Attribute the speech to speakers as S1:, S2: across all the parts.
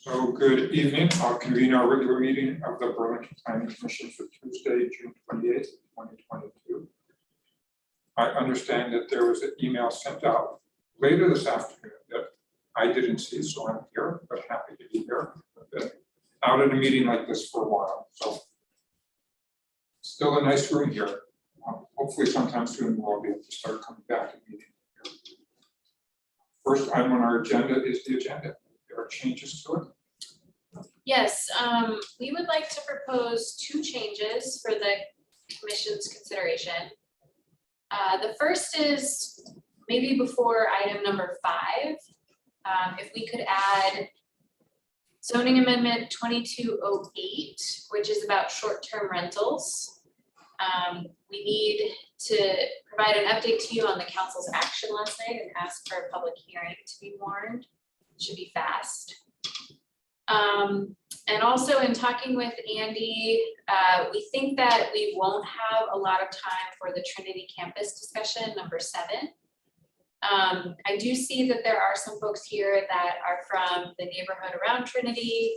S1: So good evening. I'll convene our regular meeting of the Burlington Planning Commission for Tuesday, June 28th, 2022. I understand that there was an email sent out later this afternoon that I didn't see, so I'm here, but happy to be here. I've been out at a meeting like this for a while, so still a nice room here. Hopefully sometime soon we'll be able to start coming back to meeting here. First item on our agenda is the agenda. There are changes to it.
S2: Yes, we would like to propose two changes for the commission's consideration. The first is maybe before item number 5, if we could add zoning amendment 2208, which is about short-term rentals. We need to provide an update to you on the council's action last night and ask for a public hearing to be warned. It should be fast. And also in talking with Andy, we think that we won't have a lot of time for the Trinity campus discussion, number 7. I do see that there are some folks here that are from the neighborhood around Trinity.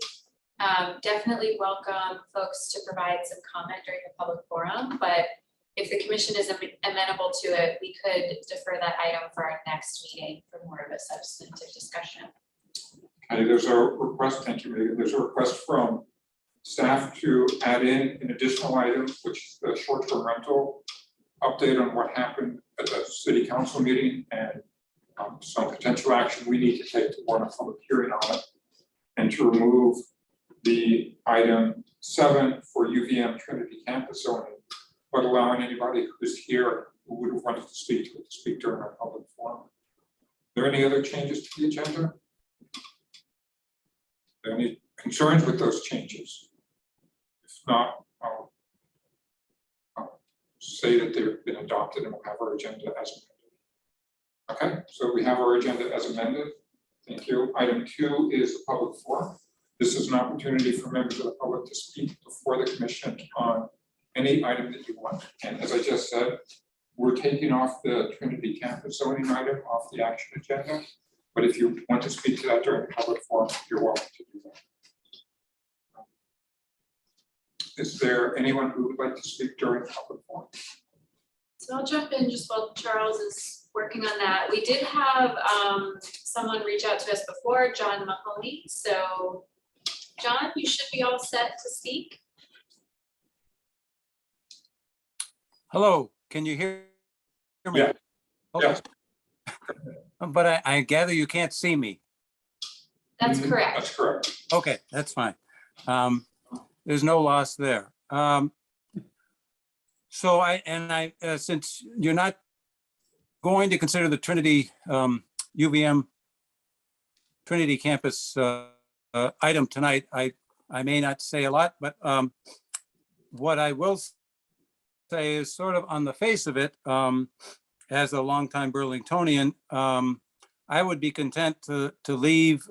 S2: Definitely welcome folks to provide some comment during the public forum, but if the commission is amenable to it, we could defer that item for our next meeting for more of a substantive discussion.
S1: Okay, there's a request, thank you, Megan. There's a request from staff to add in an additional item, which is the short-term rental update on what happened at the city council meeting and some potential action we need to take to warn a public hearing on it, and to remove the item 7 for UVM Trinity campus zoning, but allowing anybody who's here who would have wanted to speak to it to speak during our public forum. Are there any other changes to the agenda? Are there any concerns with those changes? If not, I'll say that they've been adopted and we'll have our agenda as amended. Okay, so we have our agenda as amended. Thank you. Item 2 is the public forum. This is an opportunity for members of the public to speak before the commission on any item that you want. And as I just said, we're taking off the Trinity campus zoning item off the action agenda. But if you want to speak to that during the public forum, you're welcome to do that. Is there anyone who would like to speak during the public forum?
S2: So I'll jump in just while Charles is working on that. We did have someone reach out to us before, John Mahoney. So John, you should be all set to speak.
S3: Hello, can you hear me?
S1: Yeah.
S3: Okay.
S1: Yeah.
S3: But I gather you can't see me.
S2: That's correct.
S1: That's correct.
S3: Okay, that's fine. There's no loss there. So since you're not going to consider the Trinity UVM Trinity campus item tonight, I may not say a lot, but what I will say is sort of on the face of it, as a longtime Burlingtonian, I would be content to leave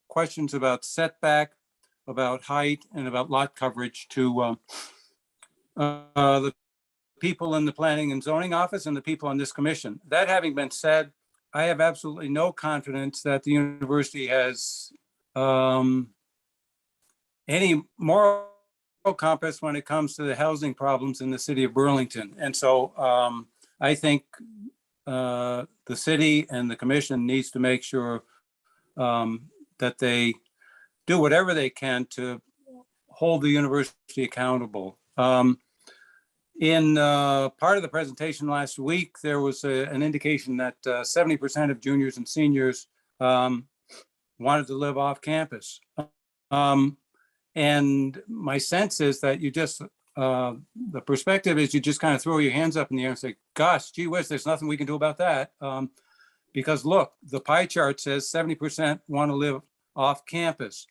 S3: questions about setback, about height, and about lot coverage to the people in the Planning and Zoning Office and the people on this commission. That having been said, I have absolutely no confidence that the university has any moral compass when it comes to the housing problems in the city of Burlington. And so I think the city and the commission needs to make sure that they do whatever they can to hold the university accountable. In part of the presentation last week, there was an indication that 70% of juniors and seniors wanted to live off campus. And my sense is that you just, the perspective is you just kind of throw your hands up in the air and say, gosh, gee whiz, there's nothing we can do about that. Because look, the pie chart says 70% want to live off campus.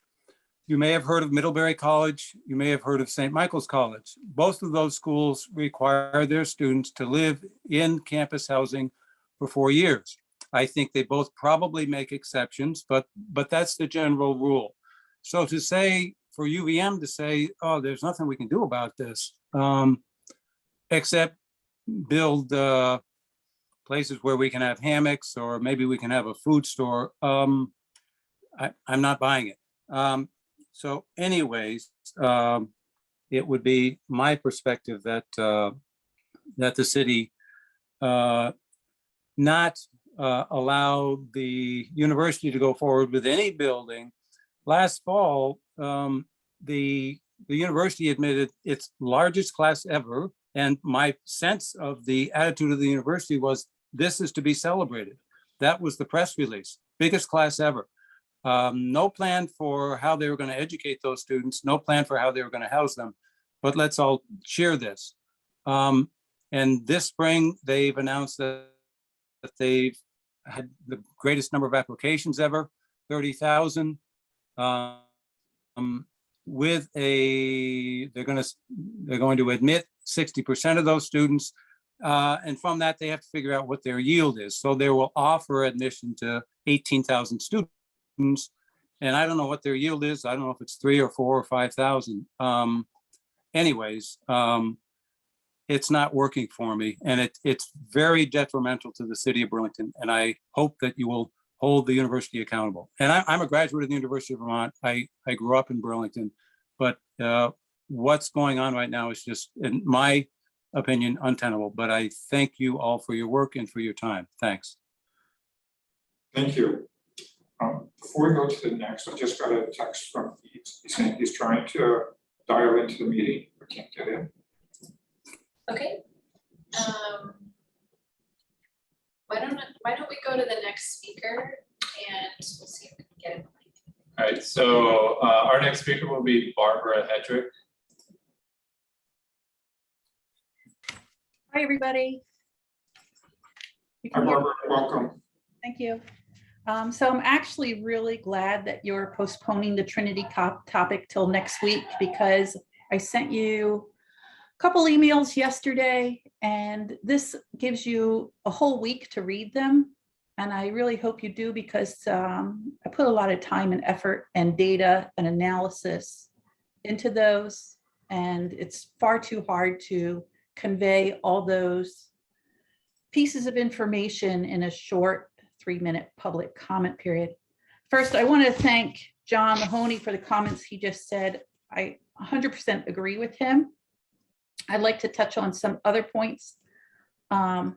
S3: You may have heard of Middlebury College. You may have heard of St. Michael's College. Both of those schools require their students to live in campus housing for 4 years. I think they both probably make exceptions, but that's the general rule. So to say, for UVM to say, oh, there's nothing we can do about this, except build places where we can have hammocks, or maybe we can have a food store, I'm not buying it. So anyways, it would be my perspective that, that the city not allow the university to go forward with any building. Last fall, the university admitted its largest class ever. And my sense of the attitude of the university was, this is to be celebrated. That was the press release, biggest class ever. No plan for how they were going to educate those students, no plan for how they were going to house them, but let's all cheer this. And this spring, they've announced that they've had the greatest number of applications ever, 30,000. With they're going to admit 60% of those students. And from that, they have to figure out what their yield is. So they will offer admission to 18,000 students. And I don't know what their yield is. I don't know if it's 3 or 4 or 5,000. Anyways, it's not working for me. And it's very detrimental to the city of Burlington. And I hope that you will hold the university accountable. And I'm a graduate of the University of Vermont. I grew up in Burlington, but what's going on right now is just, in my opinion, untenable. But I thank you all for your work and for your time. Thanks.
S1: Thank you. Before we go to the next, I just got a text from He's saying he's trying to dial into the meeting, but can't get in.
S2: Okay. Why don't we go to the next speaker and we'll see if we can get him.
S4: All right, so our next speaker will be Barbara Hedrick.
S5: Hi, everybody. You
S1: Hi,
S5: can hear me?
S1: Barbara, welcome.
S5: Thank you. So I'm actually really glad that you're postponing the Trinity topic till next week, because I sent you a couple emails yesterday, and this gives you a whole week to read them. And I really hope you do, because I put a lot of time and effort and data and analysis into those. And it's far too hard to convey all those pieces of information in a short 3-minute public comment period. First, I want to thank John Mahoney for the comments he just said. I 100% agree with him. I'd like to touch on some other points. In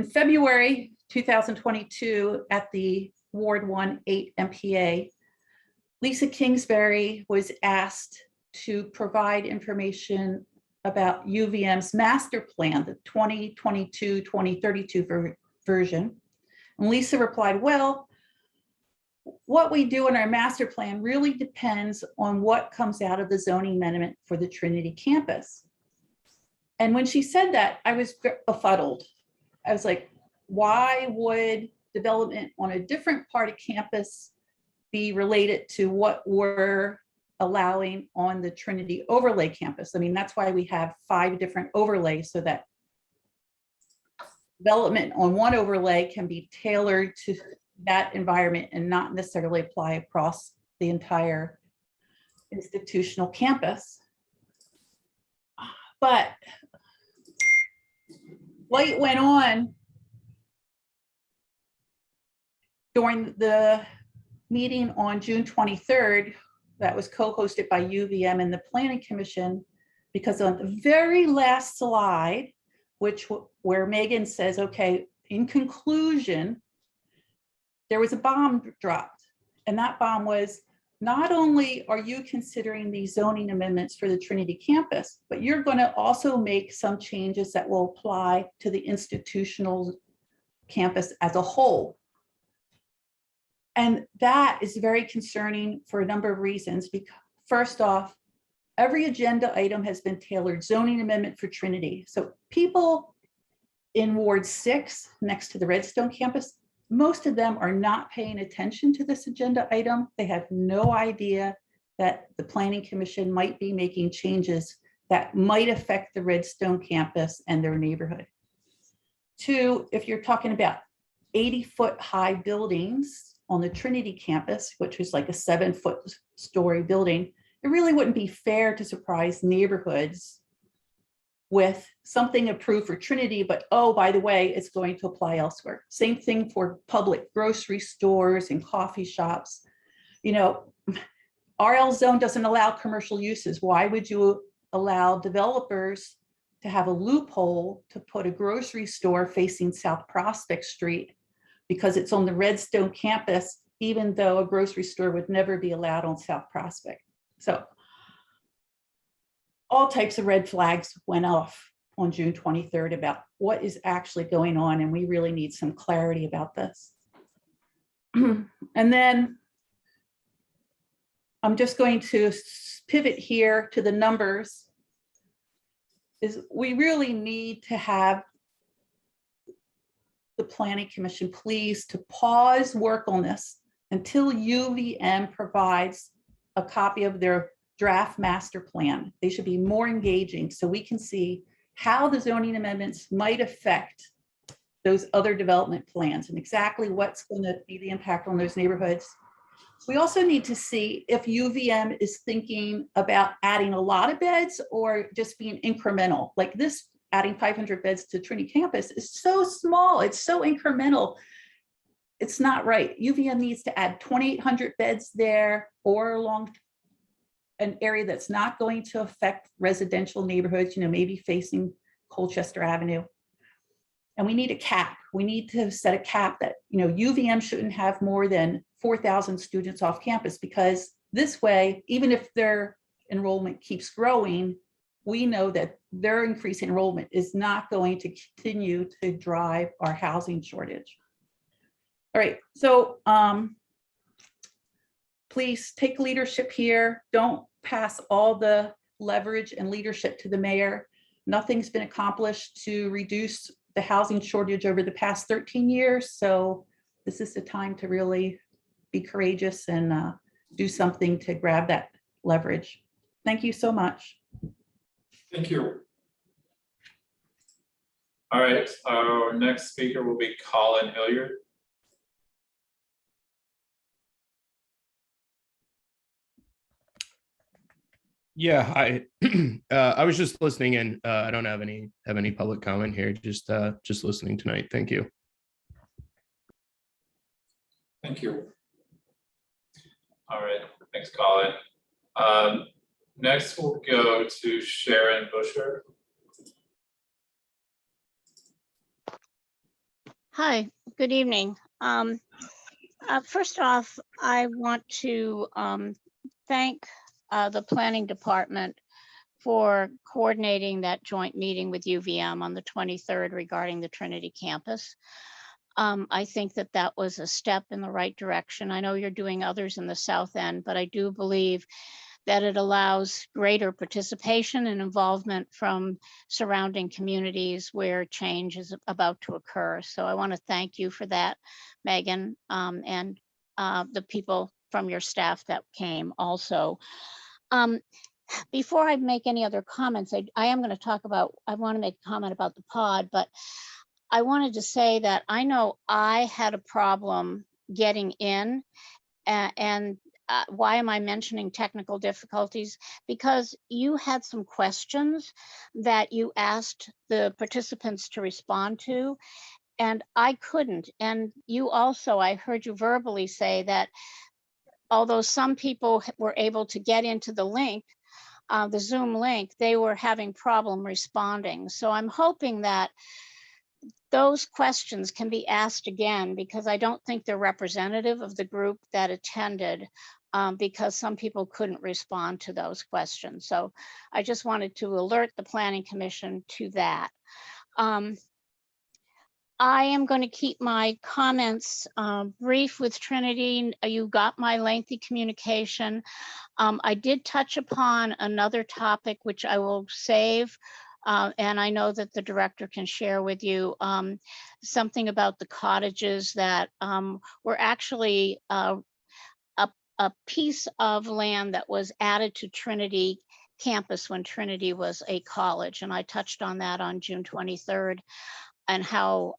S5: February 2022, at the Ward 1-8 MPA, Lisa Kingsbury was asked to provide information about UVM's master plan, the 2022-2032 version. And Lisa replied, well, what we do in our master plan really depends on what comes out of the zoning amendment for the Trinity campus. And when she said that, I was befuddled. I was like, why would development on a different part of campus be related to what we're allowing on the Trinity overlay campus? I mean, that's why we have 5 different overlays, so that development on one overlay can be tailored to that environment and not necessarily apply across the entire institutional campus. But light went on during the meeting on June 23rd that was co-hosted by UVM and the Planning Commission, because on the very last slide, where Megan says, okay, in conclusion, there was a bomb dropped. And that bomb was, not only are you considering these zoning amendments for the Trinity campus, but you're going to also make some changes that will apply to the institutional campus as a whole. And that is very concerning for a number of reasons. Because first off, every agenda item has been tailored zoning amendment for Trinity. So people in Ward 6 next to the Redstone campus, most of them are not paying attention to this agenda item. They have no idea that the Planning Commission might be making changes that might affect the Redstone campus and their neighborhood. 2, if you're talking about 80-foot high buildings on the Trinity campus, which was like a 7-foot story building, it really wouldn't be fair to surprise neighborhoods with something approved for Trinity, but oh, by the way, it's going to apply elsewhere. Same thing for public grocery stores and coffee shops. You know, RL zone doesn't allow commercial uses. Why would you allow developers to have a loophole to put a grocery store facing South Prospect Street because it's on the Redstone campus, even though a grocery store would never be allowed on South Prospect? So all types of red flags went off on June 23rd about what is actually going on, and we really need some clarity about this. And then I'm just going to pivot here to the numbers. Is we really need to have the Planning Commission please to pause work on this until UVM provides a copy of their draft master plan. They should be more engaging so we can see how the zoning amendments might affect those other development plans and exactly what's going to be the impact on those neighborhoods. We also need to see if UVM is thinking about adding a lot of beds or just being incremental. Like this, adding 500 beds to Trinity campus is so small, it's so incremental. It's not right. UVM needs to add 2,800 beds there or along an area that's not going to affect residential neighborhoods, maybe facing Colchester Avenue. And we need a cap. We need to set a cap that, UVM shouldn't have more than 4,000 students off campus, because this way, even if their enrollment keeps growing, we know that their increased enrollment is not going to continue to drive our housing shortage. All right, so please take leadership here. Don't pass all the leverage and leadership to the mayor. Nothing's been accomplished to reduce the housing shortage over the past 13 years. So this is the time to really be courageous and do something to grab that leverage. Thank you so much.
S1: Thank you.
S4: All right, our next speaker will be Colin Hilliard.
S6: Yeah, I was just listening in. I don't have any public comment here. Just listening tonight. Thank you.
S1: Thank you.
S4: All right, thanks, Colin. Next, we'll go to Sharon Busher.
S7: Hi, good evening. First off, I want to thank the planning department for coordinating that joint meeting with UVM on the 23rd regarding the Trinity campus. I think that was a step in the right direction. I know you're doing others in the South End, but I do believe that it allows greater participation and involvement from surrounding communities where change is about to occur. So I want to thank you for that, Megan, and the people from your staff that came also. Before I make any other comments, I want to make a comment about the pod, but I wanted to say that I know I had a problem getting in, and why am I mentioning technical difficulties? Because you had some questions that you asked the participants to respond to, and I couldn't. And you also, I heard you verbally say that although some people were able to get into the link, the Zoom link, they were having problem responding. So I'm hoping that those questions can be asked again, because I don't think they're representative of the group that attended, because some people couldn't respond to those questions. So I just wanted to alert the Planning Commission to that. I am going to keep my comments brief with Trinity. You got my lengthy communication. I did touch upon another topic, which I will save. And I know that the director can share with you something about the cottages that were actually a piece of land that was added to Trinity campus when Trinity was a college. And I touched on that on June 23rd, and how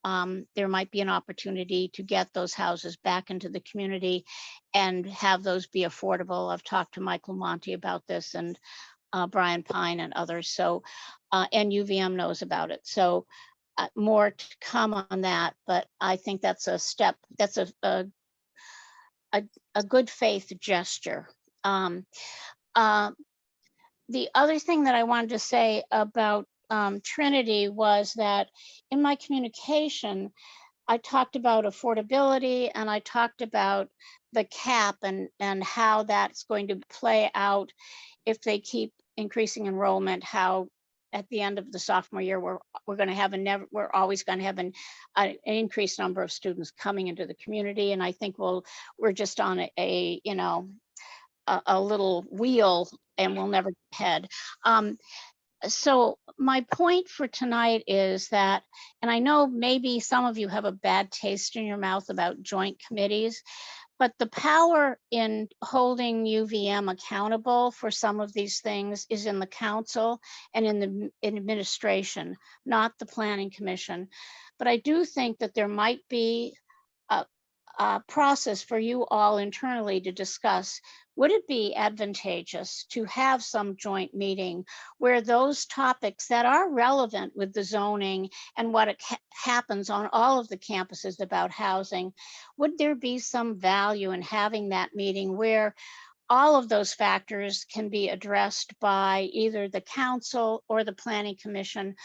S7: there might be an opportunity to get those houses back into the community and have those be affordable. I've talked to Michael Monty about this, and Brian Pine and others. So, and UVM knows about it. So more to come on that, but I think that's a step, that's a a good faith gesture. Um, uh, the other thing that I wanted to say about Trinity was that in my communication, I talked about affordability and I talked about the cap and how that's going to play out if they keep increasing enrollment, how at the end of the sophomore year, we're going to have we're always going to have an increased number of students coming into the community. And I think we're just on a you know, a little wheel and we'll never get ahead. So my point for tonight is that, and I know maybe some of you have a bad taste in your mouth about joint committees, but the power in holding UVM accountable for some of these things is in the council and in the administration, not the planning commission. But I do think that there might be a process for you all internally to discuss. Would it be advantageous to have some joint meeting where those topics that are relevant with the zoning and what happens on all of the campuses about housing, would there be some value in having that meeting where all of those factors can be addressed by either the council or the planning commission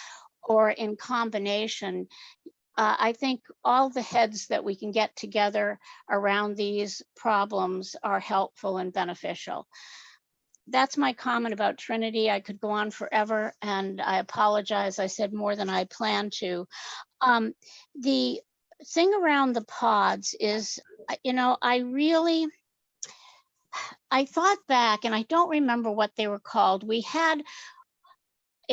S7: or in combination? I think all the heads that we can get together around these problems are helpful and beneficial. That's my comment about Trinity. I could go on forever, and I apologize. I said more than I planned to. The thing around the pods is, you know, I thought back, and I don't remember what they were called. We had,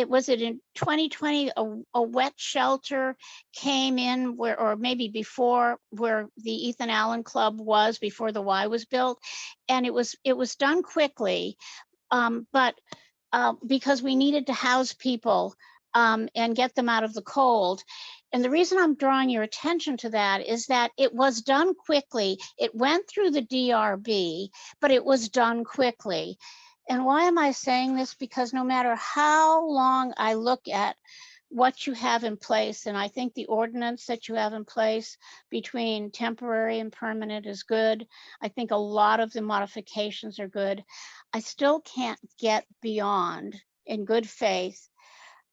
S7: was it in 2020, a wet shelter came in where, or maybe before, where the Ethan Allen Club was before the Y was built. And it was done quickly, but because we needed to house people and get them out of the cold. And the reason I'm drawing your attention to that is that it was done quickly. It went through the DRB, but it was done quickly. And why am I saying this? Because no matter how long I look at what you have in place, and I think the ordinance that you have in place between temporary and permanent is good. I think a lot of the modifications are good. I still can't get beyond, in good faith,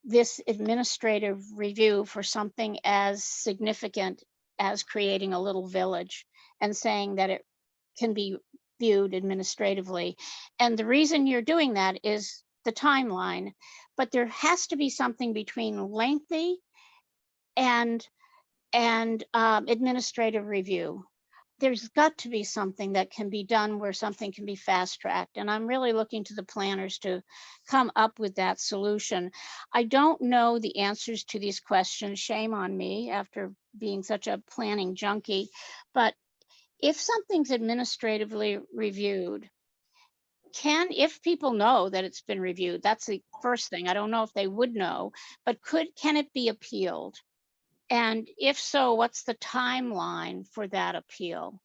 S7: this administrative review for something as significant as creating a little village and saying that it can be viewed administratively. And the reason you're doing that is the timeline, but there has to be something between lengthy and administrative review. There's got to be something that can be done where something can be fast tracked. And I'm really looking to the planners to come up with that solution. I don't know the answers to these questions. Shame on me after being such a planning junkie, but if something's administratively reviewed, if people know that it's been reviewed, that's the first thing. I don't know if they would know, but can it be appealed? And if so, what's the timeline for that appeal?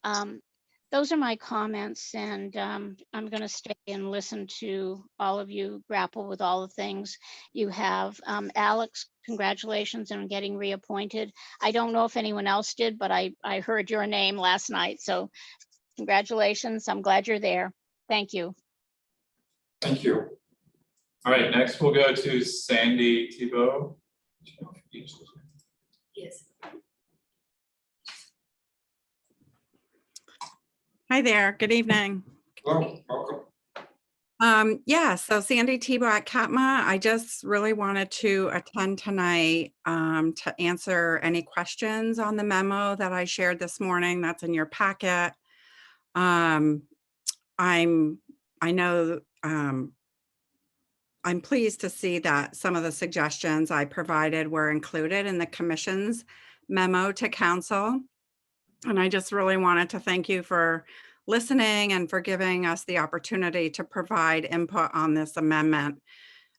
S7: Those are my comments, and I'm going to stay and listen to all of you grapple with all the things you have. Alex, congratulations on getting reappointed. I don't know if anyone else did, but I heard your name last night, so congratulations. I'm glad you're there. Thank you.
S1: Thank you.
S4: All right, next we'll go to Sandy Thibault.
S2: Yes.
S8: Hi there, good evening.
S1: Hello, welcome.
S8: Yeah, so Sandy Thibault at CATMA. I just really wanted to attend tonight to answer any questions on the memo that I shared this morning. That's in your packet. I'm pleased to see that some of the suggestions I provided were included in the commission's memo to council. And I just really wanted to thank you for listening and for giving us the opportunity to provide input on this amendment.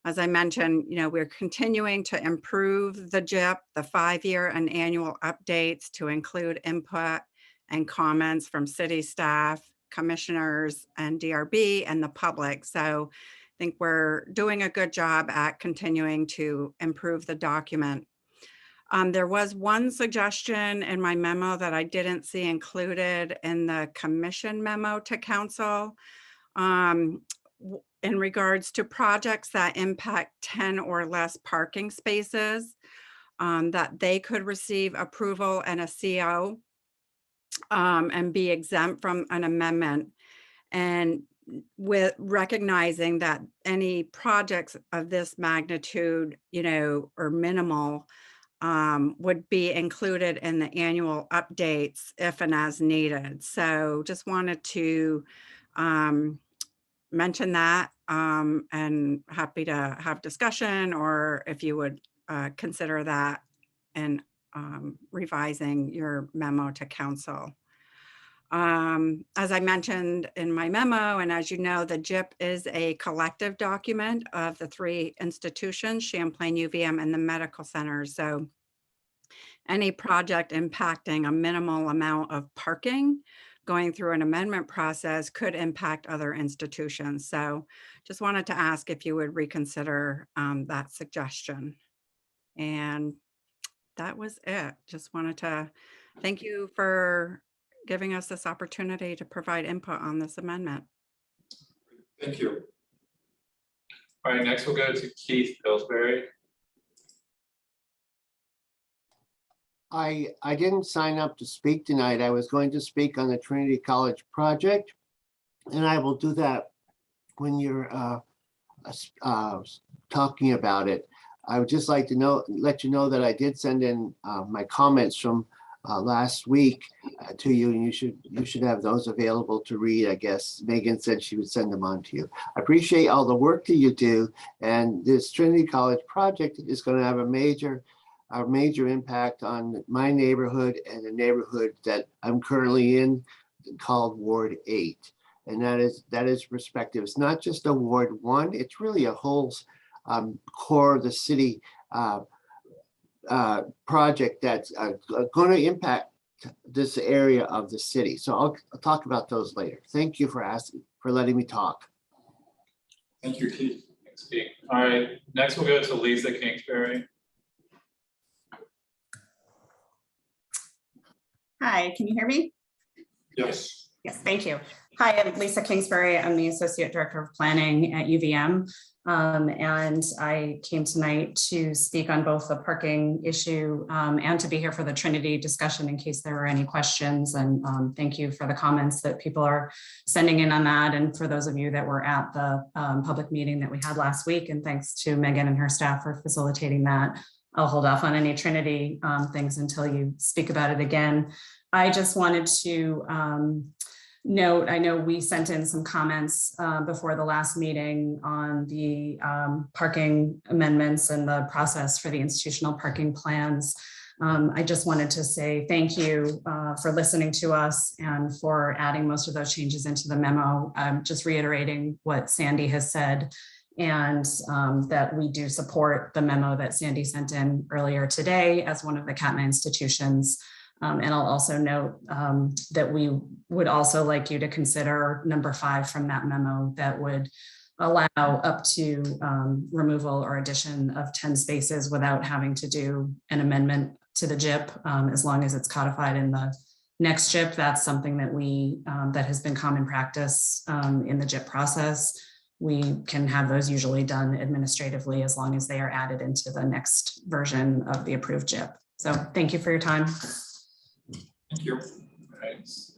S8: As I mentioned, you know, we're continuing to improve the JIP, the 5-year and annual updates to include input and comments from city staff, commissioners, and DRB and the public. So I think we're doing a good job at continuing to improve the document. There was one suggestion in my memo that I didn't see included in the commission memo to council. In regards to projects that impact 10 or less parking spaces, that they could receive approval and a CO and be exempt from an amendment. And with recognizing that any projects of this magnitude, or minimal, would be included in the annual updates if and as needed. So just wanted to mention that, and happy to have discussion, or if you would consider that in revising your memo to council. As I mentioned in my memo, and as you know, the JIP is a collective document of the three institutions, Champlain, UVM, and the medical centers. So any project impacting a minimal amount of parking going through an amendment process could impact other institutions. So just wanted to ask if you would reconsider that suggestion. And that was it. Just wanted to thank you for giving us this opportunity to provide input on this amendment.
S1: Thank you.
S4: All right, next we'll go to Keith Pillsbury.
S9: I didn't sign up to speak tonight. I was going to speak on the Trinity College project, and I will do that when you're talking about it. I would just like to let you know that I did send in my comments from last week to you, and you should have those available to read. I guess Megan said she would send them on to you. I appreciate all the work that you do, and this Trinity College project is going to have a major impact on my neighborhood and the neighborhood that I'm currently in, called Ward 8. And that is perspective. It's not just a Ward 1, it's really a whole core of the city project that's going to impact this area of the city. So I'll talk about those later. Thank you for letting me talk.
S1: Thank you, Keith.
S4: Thanks, Keith. All right, next we'll go to Lisa Kingsbury.
S10: Hi, can you hear me?
S1: Yes.
S10: Yes, thank you. Hi, I'm Lisa Kingsbury. I'm the Associate Director of Planning at UVM. And I came tonight to speak on both the parking issue and to be here for the Trinity discussion in case there were any questions. And thank you for the comments that people are sending in on that. And for those of you that were at the public meeting that we had last week, and thanks to Megan and her staff for facilitating that. I'll hold off on any Trinity things until you speak about it again. I just wanted to note, I know we sent in some comments before the last meeting on the parking amendments and the process for the institutional parking plans. I just wanted to say thank you for listening to us and for adding most of those changes into the memo. Just reiterating what Sandy has said, and that we do support the memo that Sandy sent in earlier today as one of the CATMA institutions. And I'll also note that we would also like you to consider number 5 from that memo that would allow up to removal or addition of 10 spaces without having to do an amendment to the JIP, as long as it's codified in the next JIP. That's something that that has been common practice in the JIP process. We can have those usually done administratively as long as they are added into the next version of the approved JIP. So thank you for your time.
S1: Thank you.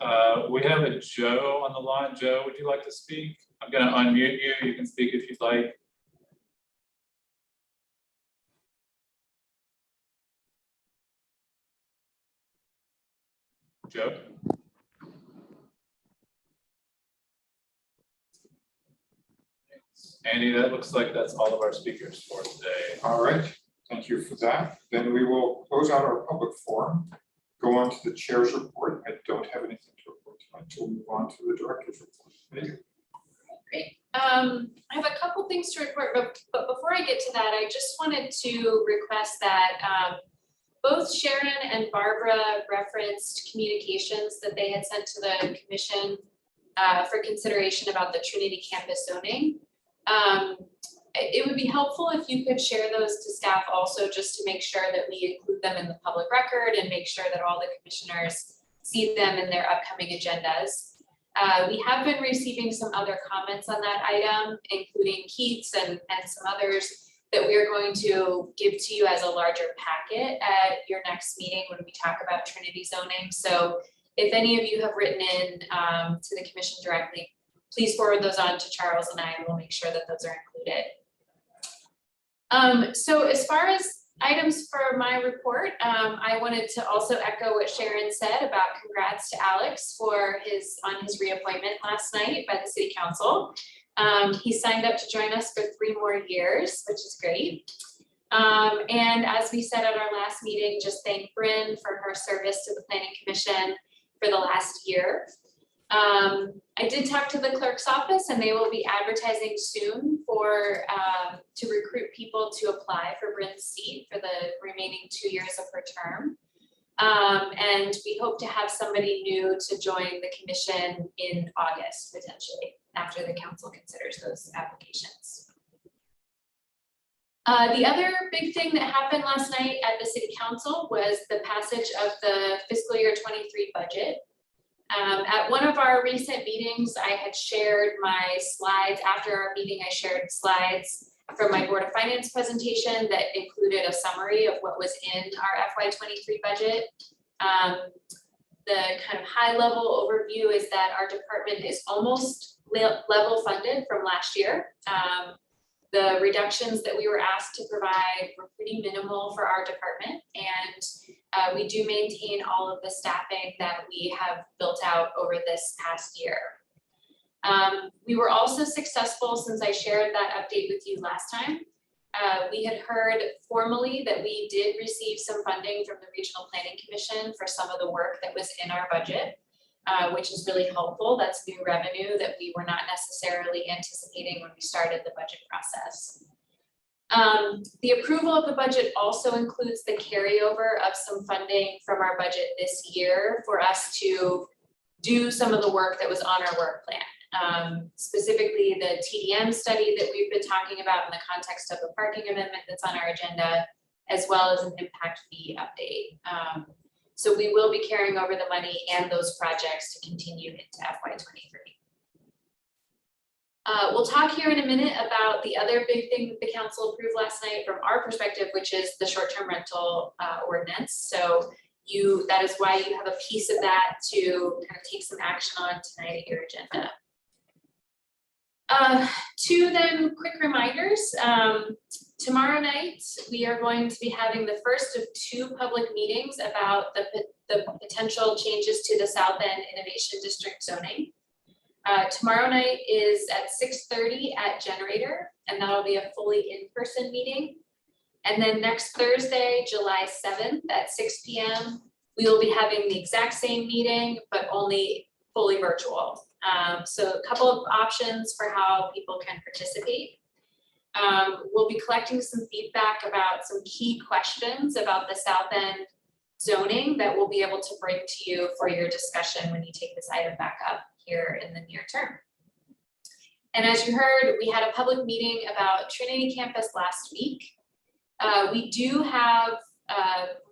S4: All right, we have a Joe on the line. Joe, would you like to speak? I'm going to unmute you. You can speak if you'd like. Joe? Andy, that looks like that's all of our speakers for today.
S1: All right. Thank you for that. Then we will close out our public forum. Go on to the chair's report. I don't have anything to report tonight, so we'll move on to the director's report. Megan.
S2: Great. I have a couple things to report, but before I get to that, I just wanted to request that both Sharon and Barbara referenced communications that they had sent to the commission for consideration about the Trinity campus zoning. it would be helpful if you could share those to staff also, just to make sure that we include them in the public record and make sure that all the commissioners see them in their upcoming agendas. We have been receiving some other comments on that item, including Keats and some others that we are going to give to you as a larger packet at your next meeting when we talk about Trinity zoning. So if any of you have written in to the commission directly, please forward those on to Charles and I, and we'll make sure that those are included. So as far as items for my report, I wanted to also echo what Sharon said about congrats to Alex for his reappointment last night by the city council. He signed up to join us for 3 more years, which is great. And as we said at our last meeting, just thank Bryn for her service to the Planning Commission for the last year. I did talk to the clerk's office, and they will be advertising soon for to recruit people to apply for Bryn's seat for the remaining 2 years of her term. And we hope to have somebody new to join the commission in August, potentially, after the council considers those applications. The other big thing that happened last night at the city council was the passage of the fiscal year 23 budget. At one of our recent meetings, I had shared my slides. After our meeting, I shared slides from my Board of Finance presentation that included a summary of what was in our FY23 budget. The kind of high level overview is that our department is almost level funded from last year. The reductions that we were asked to provide were pretty minimal for our department, and we do maintain all of the staffing that we have built out over this past year. We were also successful, since I shared that update with you last time. We had heard formally that we did receive some funding from the Regional Planning Commission for some of the work that was in our budget, which is really helpful. That's new revenue that we were not necessarily anticipating when we started the budget process. The approval of the budget also includes the carryover of some funding from our budget this year for us to do some of the work that was on our work plan. Specifically the TDM study that we've been talking about in the context of the parking amendment that's on our agenda, as well as an impact fee update. So we will be carrying over the money and those projects to continue into FY23. We'll talk here in a minute about the other big thing that the council approved last night from our perspective, which is the short-term rental ordinance. So that is why you have a piece of that to kind of take some action on tonight at your agenda. Two then quick reminders. Tomorrow night, we are going to be having the first of 2 public meetings about the potential changes to the South End Innovation District zoning. Tomorrow night is at 6:30 at Generator, and that'll be a fully in-person meeting. And then next Thursday, July 7th at 6 p.m., we will be having the exact same meeting, but only fully virtual. So a couple of options for how people can participate. We'll be collecting some feedback about some key questions about the South End zoning that we'll be able to bring to you for your discussion when you take this item back up here in the near term. And as you heard, we had a public meeting about Trinity Campus last week. We do have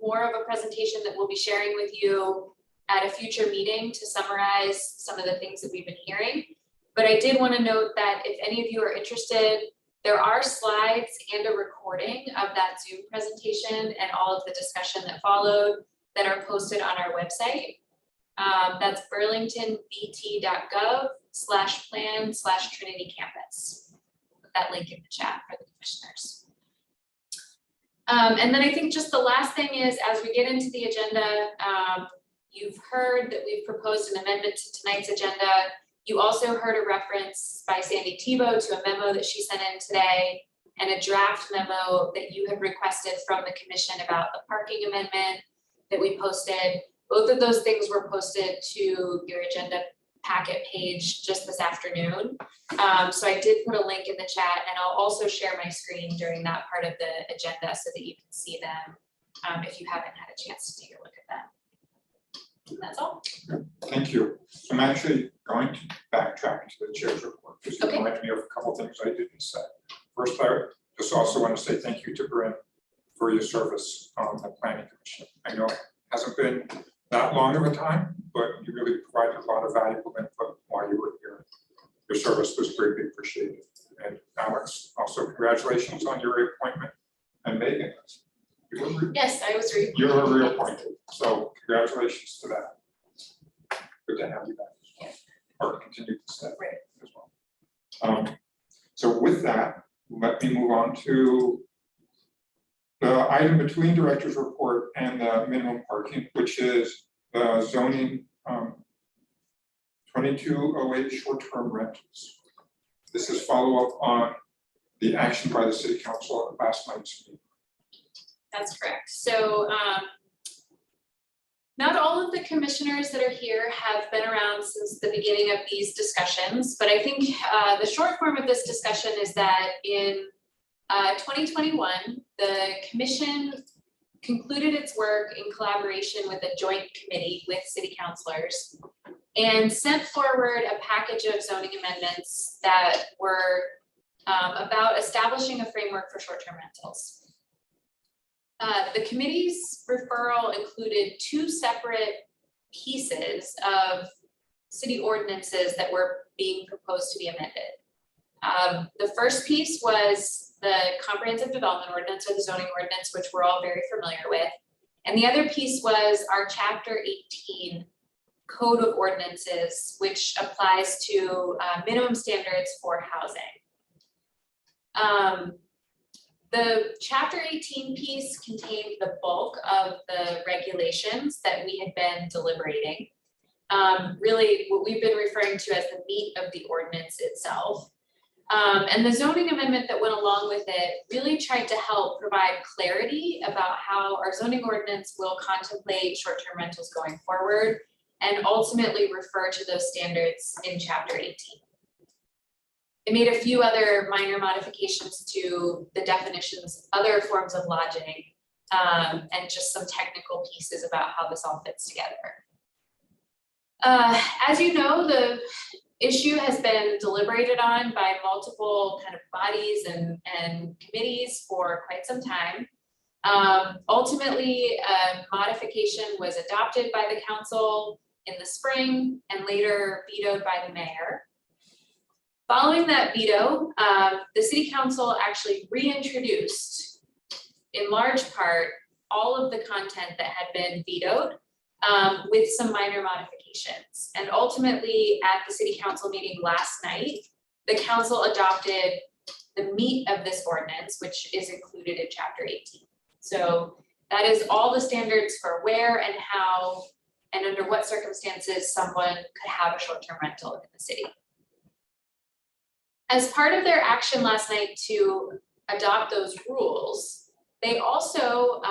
S2: more of a presentation that we'll be sharing with you at a future meeting to summarize some of the things that we've been hearing. But I did want to note that if any of you are interested, there are slides and a recording of that Zoom presentation and all of the discussion that followed that are posted on our website. That's burlingtonbt.gov/plan/Trinity Campus. Put that link in the chat for the commissioners. And then I think just the last thing is, as we get into the agenda, you've heard that we've proposed an amendment to tonight's agenda. You also heard a reference by Sandy Thibault to a memo that she sent in today and a draft memo that you had requested from the commission about the parking amendment that we posted. Both of those things were posted to your agenda packet page just this afternoon. So I did put a link in the chat, and I'll also share my screen during that part of the agenda so that you can see them if you haven't had a chance to take a look at them. And that's all.
S1: Thank you. I'm actually going to backtrack to the chair's report because you
S2: Okay.
S1: reminded me of a couple things I didn't say. First, I just also want to say thank you to Bryn for your service on the planning commission. I know it hasn't been that long of a time, but you really provided a lot of valuable input while you were here. Your service was greatly appreciated. And Alex, also congratulations on your reappointment. And Megan,
S2: Yes, I was reappointed.
S1: you were reappointed, so congratulations to that. Good to have you back.
S2: Yeah.
S1: Or continue to stay
S2: Right.
S1: as well. So with that, let me move on to the item between director's report and the minimum parking, which is the zoning 2208 short-term rentals. This is follow-up on the action by the city council at last night's meeting.
S2: That's correct. So not all of the commissioners that are here have been around since the beginning of these discussions, but I think the short form of this discussion is that in 2021, the commission concluded its work in collaboration with a joint committee with city councilors and sent forward a package of zoning amendments that were about establishing a framework for short-term rentals. The committee's referral included two separate pieces of city ordinances that were being proposed to be amended. The first piece was the comprehensive development ordinance or the zoning ordinance, which we're all very familiar with. And the other piece was our chapter 18 code of ordinances, which applies to minimum standards for housing. The chapter 18 piece contained the bulk of the regulations that we had been deliberating. Really what we've been referring to as the meat of the ordinance itself. And the zoning amendment that went along with it really tried to help provide clarity about how our zoning ordinance will contemplate short-term rentals going forward and ultimately refer to those standards in chapter 18. It made a few other minor modifications to the definitions, other forms of lodging, and just some technical pieces about how this all fits together. As you know, the issue has been deliberated on by multiple kind of bodies and committees for quite some time. Ultimately, a modification was adopted by the council in the spring and later vetoed by the mayor. Following that veto, the city council actually reintroduced, in large part, all of the content that had been vetoed with some minor modifications. And ultimately, at the city council meeting last night, the council adopted the meat of this ordinance, which is included in chapter 18. So that is all the standards for where and how and under what circumstances someone could have a short-term rental in the city. As part of their action last night to adopt those rules, they also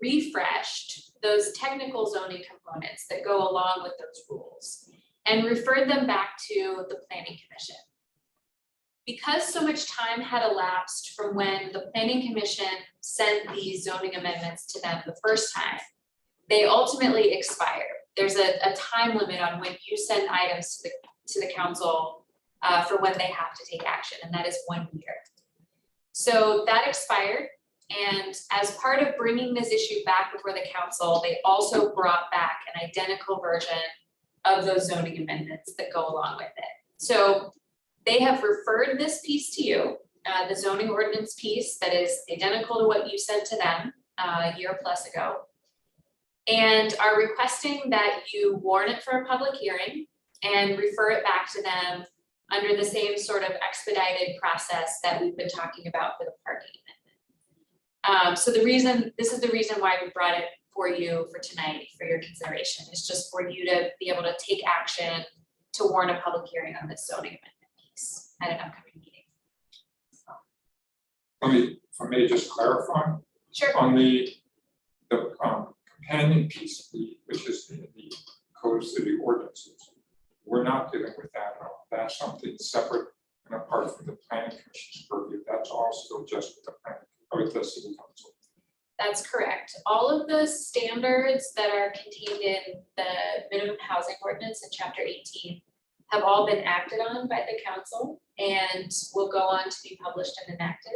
S2: refreshed those technical zoning components that go along with those rules and referred them back to the Planning Commission. Because so much time had elapsed from when the Planning Commission sent these zoning amendments to them the first time, they ultimately expired. There's a time limit on when you send items to the council for when they have to take action, and that is 1 year. So that expired, and as part of bringing this issue back before the council, they also brought back an identical version of those zoning amendments that go along with it. So they have referred this piece to you, the zoning ordinance piece that is identical to what you sent to them a year plus ago, and are requesting that you warn it for a public hearing and refer it back to them under the same sort of expedited process that we've been talking about for the parking amendment. So this is the reason why we brought it for you for tonight, for your consideration. It's just for you to be able to take action to warn a public hearing on this zoning amendment piece at an upcoming meeting.
S1: Let me, if I may just clarify,
S2: Sure.
S1: on the companion piece, which is the code of city ordinances, we're not dealing with that at all. That's something separate and apart from the planning commission's purview. That's all still just with the planning, with the city council.
S2: That's correct. All of the standards that are contained in the minimum housing ordinance in chapter 18 have all been acted on by the council and will go on to be published and enacted.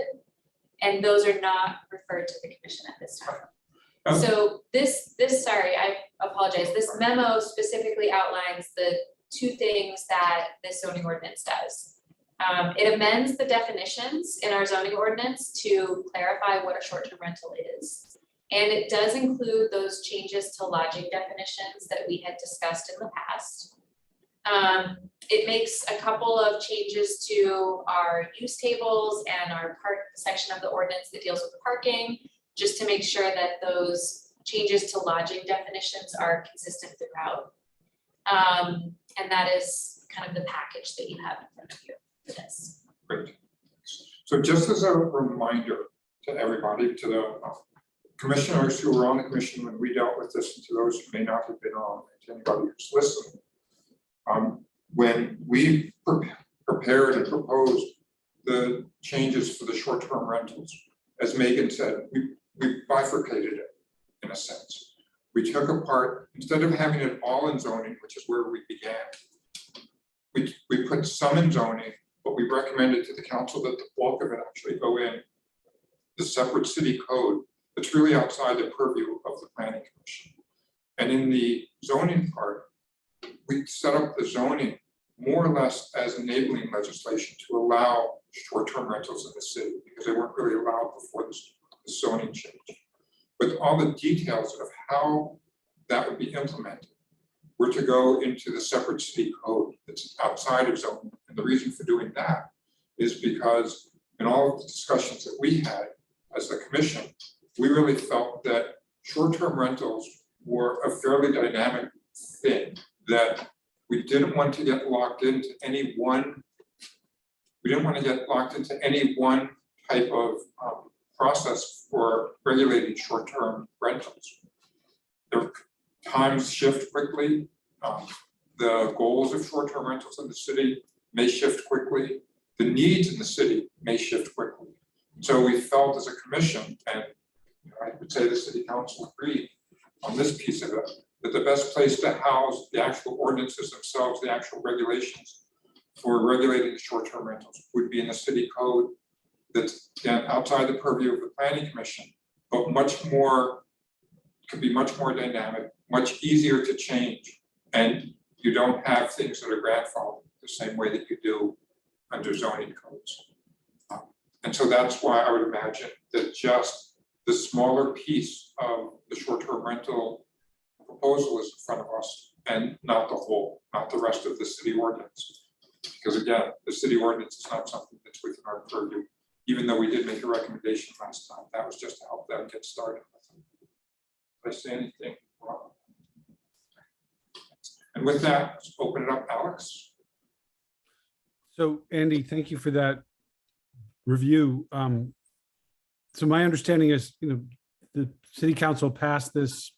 S2: And those are not referred to the commission at this time.
S1: Oh.
S2: So this, sorry, I apologize. This memo specifically outlines the two things that this zoning ordinance does. It amends the definitions in our zoning ordinance to clarify what a short-term rental is. And it does include those changes to lodging definitions that we had discussed in the past. It makes a couple of changes to our use tables and our part section of the ordinance that deals with parking, just to make sure that those changes to lodging definitions are consistent throughout. And that is kind of the package that you have in front of you for this.
S1: Great. So just as a reminder to everybody, to the commissioners who were on the commission when we dealt with this, and to those who may not have been on, and to anybody who's listening, when we prepared and proposed the changes for the short-term rentals, as Megan said, we bifurcated it in a sense. We took apart, instead of having it all in zoning, which is where we began, we put some in zoning, but we recommended to the council that the bulk of it actually go in the separate city code that's really outside the purview of the planning commission. And in the zoning part, we set up the zoning more or less as enabling legislation to allow short-term rentals in the city, because they weren't really allowed before the zoning change. But all the details of how that would be implemented were to go into the separate city code that's outside of zoning. And the reason for doing that is because in all of the discussions that we had as the commission, we really felt that short-term rentals were a fairly dynamic thing, that we didn't want to get locked into any one, type of process for regulating short-term rentals. Their times shift quickly. The goals of short-term rentals in the city may shift quickly. The needs in the city may shift quickly. So we felt as a commission, and I would say the city council agreed on this piece of it, that the best place to house the actual ordinances themselves, the actual regulations for regulating the short-term rentals would be in the city code that's, again, outside the purview of the planning commission, but could be much more dynamic, much easier to change. And you don't have things that are grandfathered the same way that you do under zoning codes. And so that's why I would imagine that just the smaller piece of the short-term rental proposal is in front of us and not the whole, not the rest of the city ordinance. Because again, the city ordinance is not something that's within our purview, even though we did make a recommendation last time. That was just to help them get started with it. Did I say anything wrong? And with that, let's open it up, Alex.
S11: So Andy, thank you for that review. So my understanding is, the city council passed this,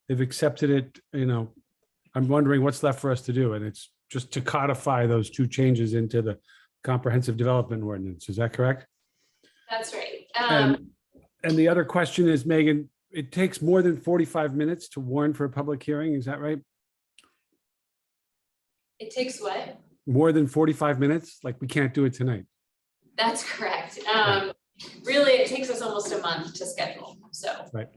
S11: they've accepted it, I'm wondering what's left for us to do. And it's just to codify those two changes into the comprehensive development ordinance. Is that correct?
S2: That's right.
S11: And the other question is, Megan, it takes more than 45 minutes to warn for a public hearing. Is that right?
S2: It takes what?
S11: More than 45 minutes? Like we can't do it tonight.
S2: That's correct. Really, it takes us almost a month to schedule, so.
S11: Right.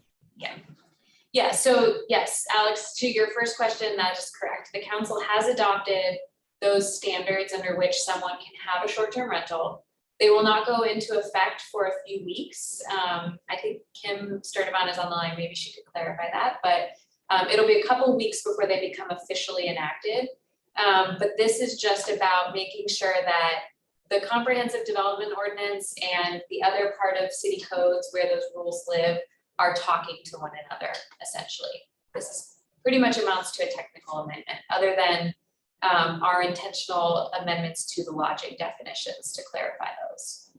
S2: Yeah, so yes, Alex, to your first question, that is correct. The council has adopted those standards under which someone can have a short-term rental. They will not go into effect for a few weeks. I think Kim Sturdivant is on the line, maybe she could clarify that, but it'll be a couple weeks before they become officially enacted. But this is just about making sure that the comprehensive development ordinance and the other part of city codes where those rules live are talking to one another, essentially. This is pretty much amounts to a technical amendment, other than our intentional amendments to the lodging definitions to clarify those.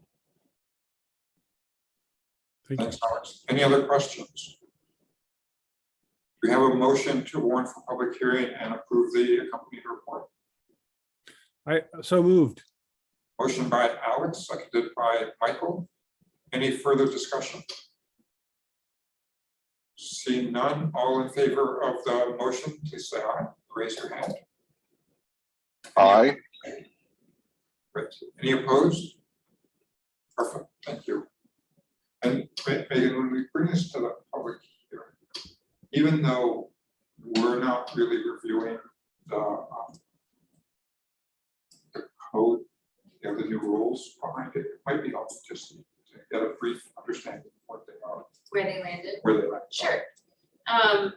S1: Thanks, Alex. Any other questions? We have a motion to warn for public hearing and approve the accompanying report.
S11: So moved.
S1: Motion by Alex, seconded by Michael. Any further discussion? Seeing none, all in favor of the motion, please say aye. Raise your hand.
S12: Aye.
S1: Great. Any opposed? Perfect, thank you. And Megan, when we bring this to the public hearing, even though we're not really reviewing the code, you know, the new rules behind it, it might be helpful just to get a brief understanding of what they are,
S2: Where they landed.
S1: where they land.
S2: Sure.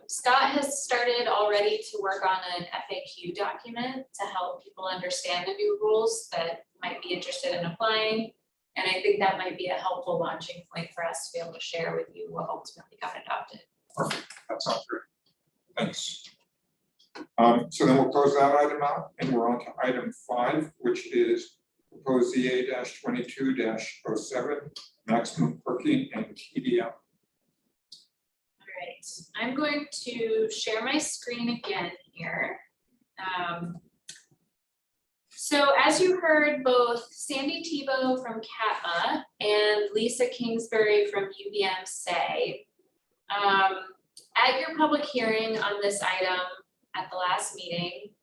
S2: Scott has started already to work on an FAQ document to help people understand the new rules that might be interested in applying. And I think that might be a helpful launching point for us to be able to share with you what ultimately got adopted.
S1: Perfect, that sounds great. Thanks. So then we'll close that item out and we're on to item 5, which is proposed ZA-22-07, maximum parking and TDM.
S2: All right, I'm going to share my screen again here. So as you heard, both Sandy Tebow from CATMA and Lisa Kingsbury from UVM say, at your public hearing on this item at the last meeting,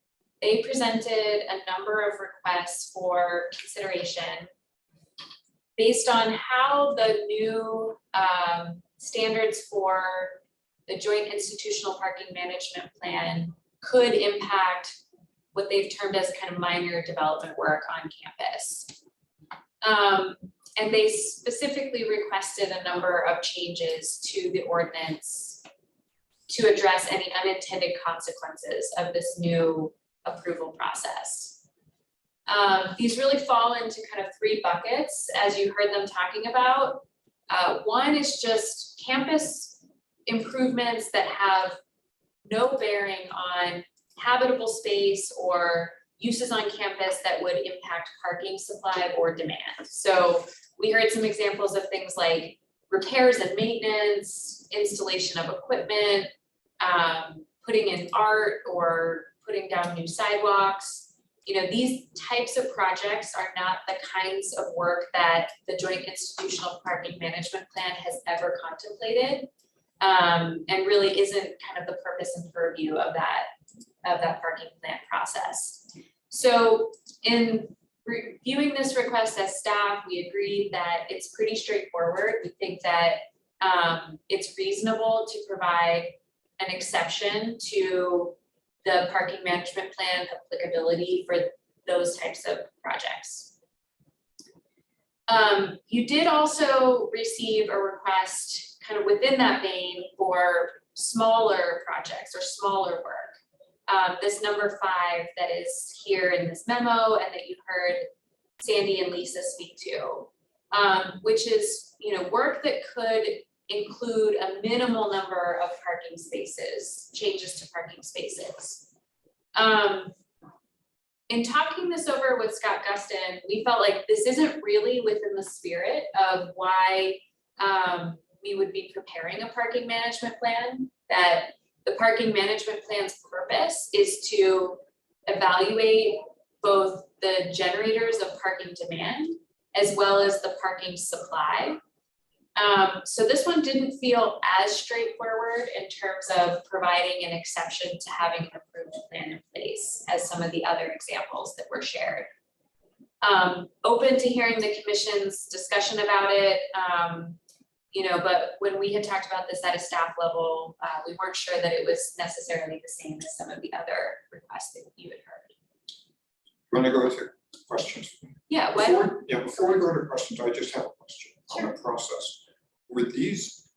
S2: they presented a number of requests for consideration based on how the new standards for the Joint Institutional Parking Management Plan could impact what they've termed as kind of minor development work on campus. And they specifically requested a number of changes to the ordinance to address any unintended consequences of this new approval process. These really fall into kind of 3 buckets, as you heard them talking about. One is just campus improvements that have no bearing on habitable space or uses on campus that would impact parking supply or demand. So we heard some examples of things like repairs and maintenance, installation of equipment, putting in art or putting down new sidewalks. You know, these types of projects are not the kinds of work that the Joint Institutional Parking Management Plan has ever contemplated, and really isn't kind of the purpose and purview of that parking plan process. So in reviewing this request as staff, we agreed that it's pretty straightforward. We think that it's reasonable to provide an exception to the parking management plan applicability for those types of projects. You did also receive a request kind of within that vein for smaller projects or smaller work. This number 5 that is here in this memo and that you heard Sandy and Lisa speak to, which is, you know, work that could include a minimal number of parking spaces, changes to parking spaces. In talking this over with Scott Gustin, we felt like this isn't really within the spirit of why we would be preparing a parking management plan, that the parking management plan's purpose is to evaluate both the generators of parking demand as well as the parking supply. So this one didn't feel as straightforward in terms of providing an exception to having an approved plan in place as some of the other examples that were shared. Open to hearing the commission's discussion about it, you know, but when we had talked about this at a staff level, we weren't sure that it was necessarily the same as some of the other requests that you had heard.
S1: You want to go to questions?
S2: Yeah,
S1: Before we go to questions, I just have a question on the process. Were these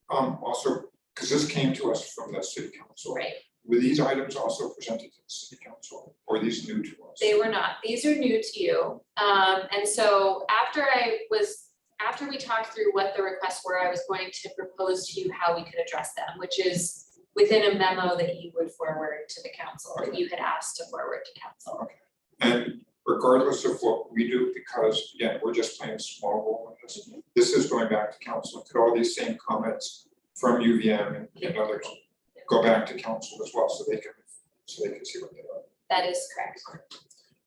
S1: also, because this came to us from the city council,
S2: right?
S1: Were these items also presented to the city council, or are these new to us?
S2: They were not. These are new to you. And so after we talked through what the requests were, I was going to propose to you how we could address them, which is within a memo that you would forward to the council, that you had asked to forward to council.
S1: Okay. And regardless of what we do, because again, we're just playing a small role in this. This is going back to council. Could all these same comments from UVM and others go back to council as well, so they can see what they are?
S2: That is correct.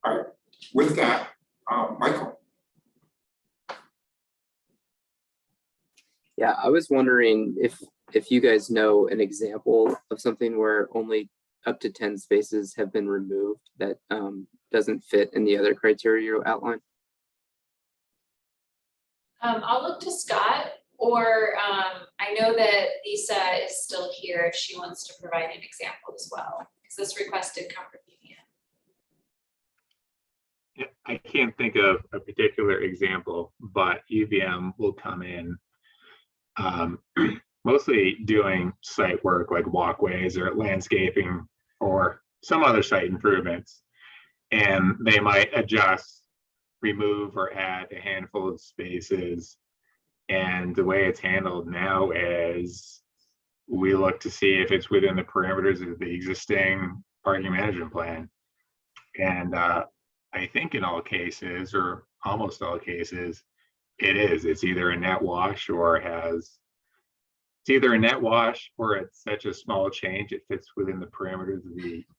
S1: All right. With that, Michael.
S13: Yeah, I was wondering if you guys know an example of something where only up to 10 spaces have been removed that doesn't fit in the other criteria you outlined?
S2: I'll look to Scott, or I know that Lisa is still here if she wants to provide an example as well, because this request did come from UVM.
S12: Yeah, I can't think of a particular example, but UVM will come in mostly doing site work like walkways or landscaping or some other site improvements. And they might adjust, remove, or add a handful of spaces. And the way it's handled now is we look to see if it's within the parameters of the existing parking management plan. And I think in all cases, or almost all cases, it is. It's either a net wash or it's either a net wash or it's such a small change it fits within the parameters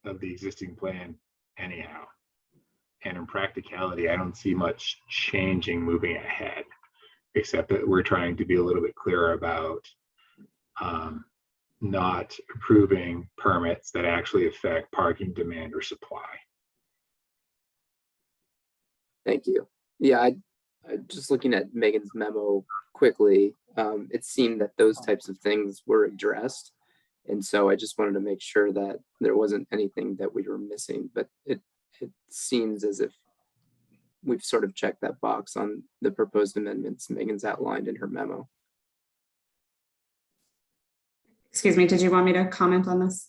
S12: of the existing plan anyhow. And in practicality, I don't see much changing moving ahead, except that we're trying to be a little bit clearer about not approving permits that actually affect parking demand or supply.
S13: Thank you. Yeah, I just looking at Megan's memo quickly, it seemed that those types of things were addressed. And so I just wanted to make sure that there wasn't anything that we were missing, but it seems as if we've sort of checked that box on the proposed amendments Megan's outlined in her memo.
S10: Excuse me, did you want me to comment on this?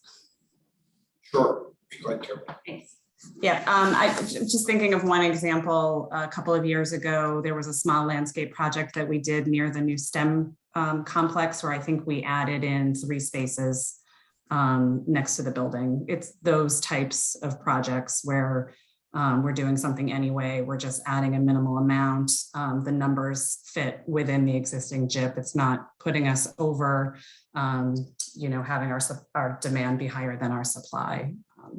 S1: Sure, if you'd like to.
S10: Thanks. Yeah, I just thinking of one example. A couple of years ago, there was a small landscape project that we did near the new STEM complex, where I think we added in 3 spaces next to the building. It's those types of projects where we're doing something anyway. We're just adding a minimal amount. The numbers fit within the existing JIP. It's not putting us over, having our demand be higher than our supply.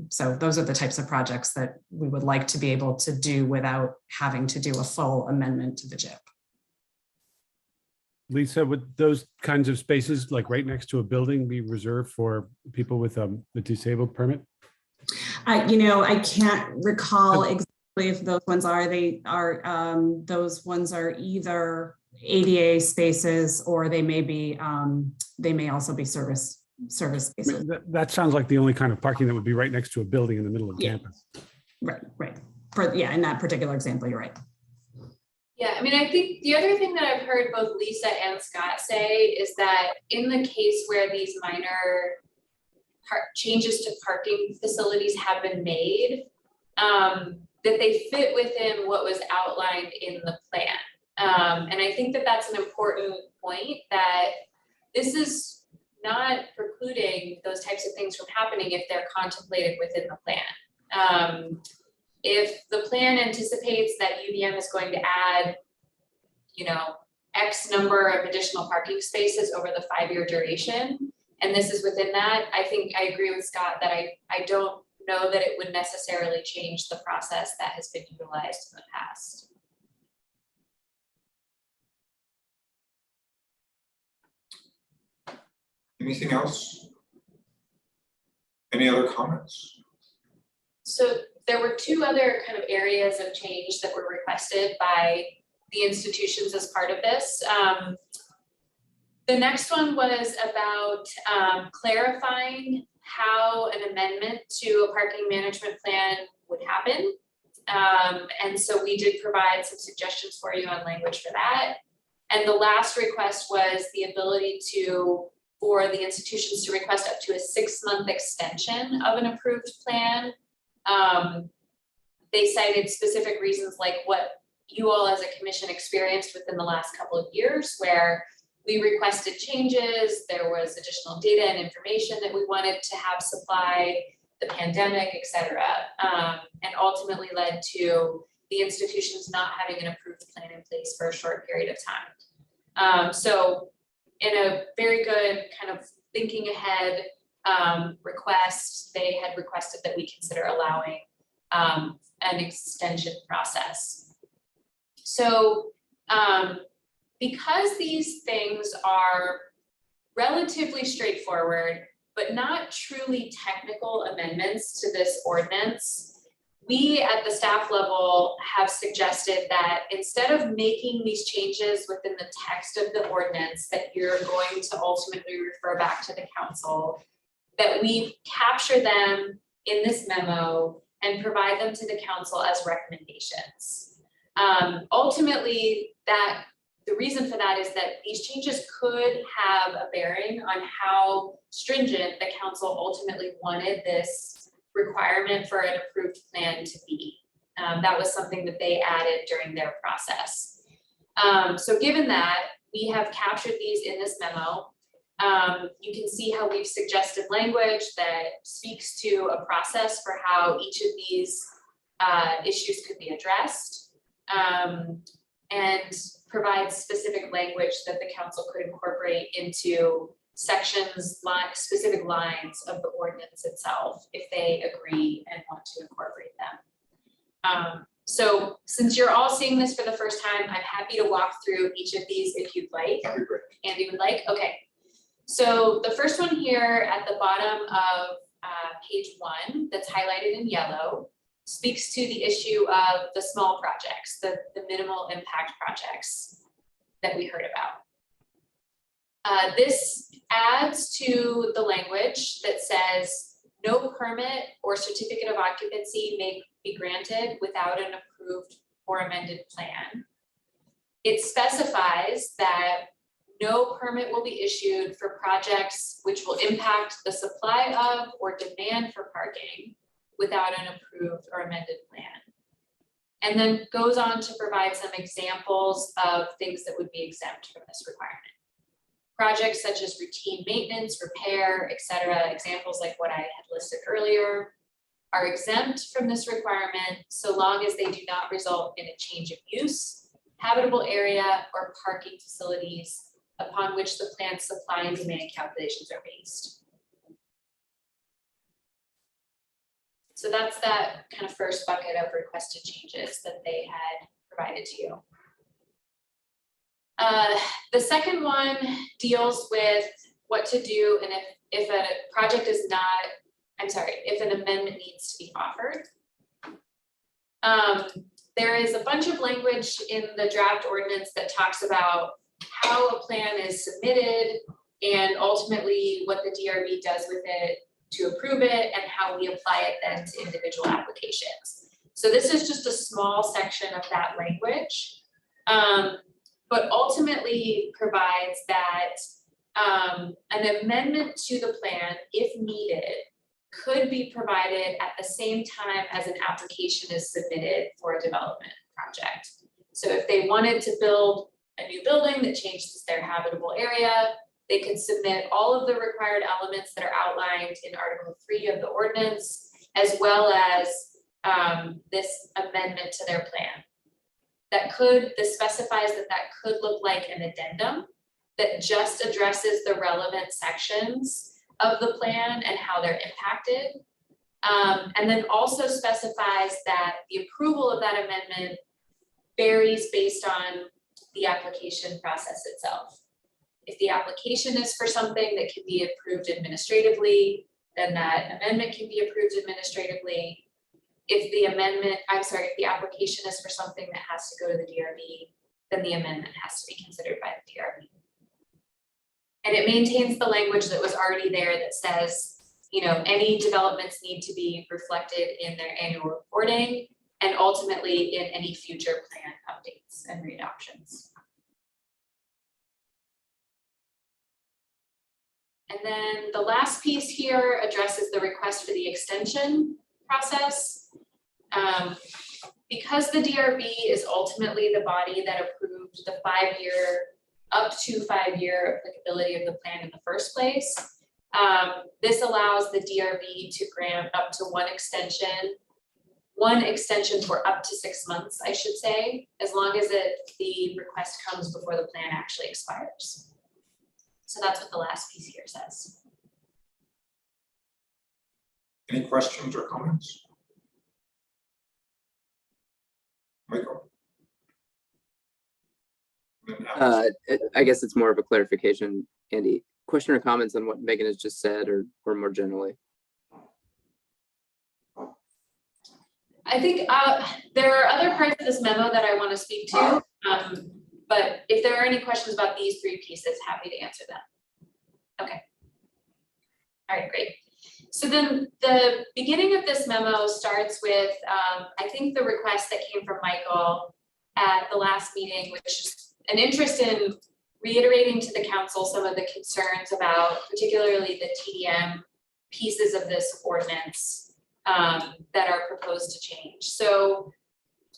S10: So those are the types of projects that we would like to be able to do without having to do a full amendment to the JIP.
S11: Lisa, would those kinds of spaces, like right next to a building, be reserved for people with a disabled permit?
S10: I can't recall exactly if those ones are. Those ones are either ADA spaces or they may also be service spaces.
S11: That sounds like the only kind of parking that would be right next to a building in the middle of campus.
S10: Right. In that particular example, you're right.
S2: Yeah, I mean, I think the other thing that I've heard both Lisa and Scott say is that in the case where these minor changes to parking facilities have been made, that they fit within what was outlined in the plan. And I think that that's an important point, that this is not precluding those types of things from happening if they're contemplated within the plan. If the plan anticipates that UVM is going to add, X number of additional parking spaces over the 5-year duration, and this is within that, I think I agree with Scott that I don't know that it would necessarily change the process that has been utilized in the past.
S1: Anything else? Any other comments?
S2: So there were 2 other kind of areas of change that were requested by the institutions as part of this. The next one was about clarifying how an amendment to a parking management plan would happen. And so we did provide some suggestions for you on language for that. And the last request was the ability for the institutions to request up to a 6-month extension of an approved plan. They cited specific reasons like what you all as a commission experienced within the last couple of years, where we requested changes, there was additional data and information that we wanted to have supplied, the pandemic, et cetera, and ultimately led to the institutions not having an approved plan in place for a short period of time. So in a very good kind of thinking ahead request, they had requested that we consider allowing an extension process. So because these things are relatively straightforward, but not truly technical amendments to this ordinance, we at the staff level have suggested that instead of making these changes within the text of the ordinance that you're going to ultimately refer back to the council, that we capture them in this memo and provide them to the council as recommendations. Ultimately, the reason for that is that these changes could have a bearing on how stringent the council ultimately wanted this requirement for an approved plan to be. That was something that they added during their process. So given that, we have captured these in this memo. You can see how we've suggested language that speaks to a process for how each of these issues could be addressed, and provides specific language that the council could incorporate into sections, specific lines of the ordinance itself, if they agree and want to incorporate them. So since you're all seeing this for the first time, I'm happy to walk through each of these if you'd like.
S1: That'd be great.
S2: Andy would like, okay. So the first one here at the bottom of page 1 that's highlighted in yellow speaks to the issue of the small projects, the minimal impact projects that we heard about. This adds to the language that says no permit or certificate of occupancy may be granted without an approved or amended plan. It specifies that no permit will be issued for projects which will impact the supply of or demand for parking without an approved or amended plan. And then goes on to provide some examples of things that would be exempt from this requirement. Projects such as routine maintenance, repair, etc., examples like what I had listed earlier, are exempt from this requirement so long as they do not result in a change of use, habitable area, or parking facilities upon which the plant's supply and demand calculations are based. So that's that kind of first bucket of requested changes that they had provided to you. The second one deals with what to do and if a project is not, if an amendment needs to be offered. There is a bunch of language in the draft ordinance that talks about how a plan is submitted and ultimately what the DRB does with it to approve it and how we apply it then to individual applications. So this is just a small section of that language, but ultimately provides that an amendment to the plan, if needed, could be provided at the same time as an application is submitted for a development project. So if they wanted to build a new building that changes their habitable area, they could submit all of the required elements that are outlined in Article 3 of the ordinance, as well as this amendment to their plan. This specifies that could look like an addendum that just addresses the relevant sections of the plan and how they're impacted. And then also specifies that the approval of that amendment varies based on the application process itself. If the application is for something that can be approved administratively, then that amendment can be approved administratively. If the application is for something that has to go to the DRB, then the amendment has to be considered by the DRB. And it maintains the language that was already there that says, any developments need to be reflected in their annual reporting and ultimately in any future plan updates and readoptions. And then the last piece here addresses the request for the extension process. Because the DRB is ultimately the body that approved the up to 5-year applicability of the plan in the first place, this allows the DRB to grant up to one extension for up to 6 months, I should say, as long as the request comes before the plan actually expires. So that's what the last piece here says.
S1: Any questions or comments? Michael?
S13: I guess it's more of a clarification, Andy. Question or comments on what Megan has just said or more generally?
S2: I think there are other parts of this memo that I want to speak to. But if there are any questions about these three pieces, happy to answer them. Okay. All right, great. So then the beginning of this memo starts with, I think the request that came from Michael at the last meeting, which is an interest in reiterating to the council some of the concerns about particularly the TDM pieces of this ordinance that are proposed to change. So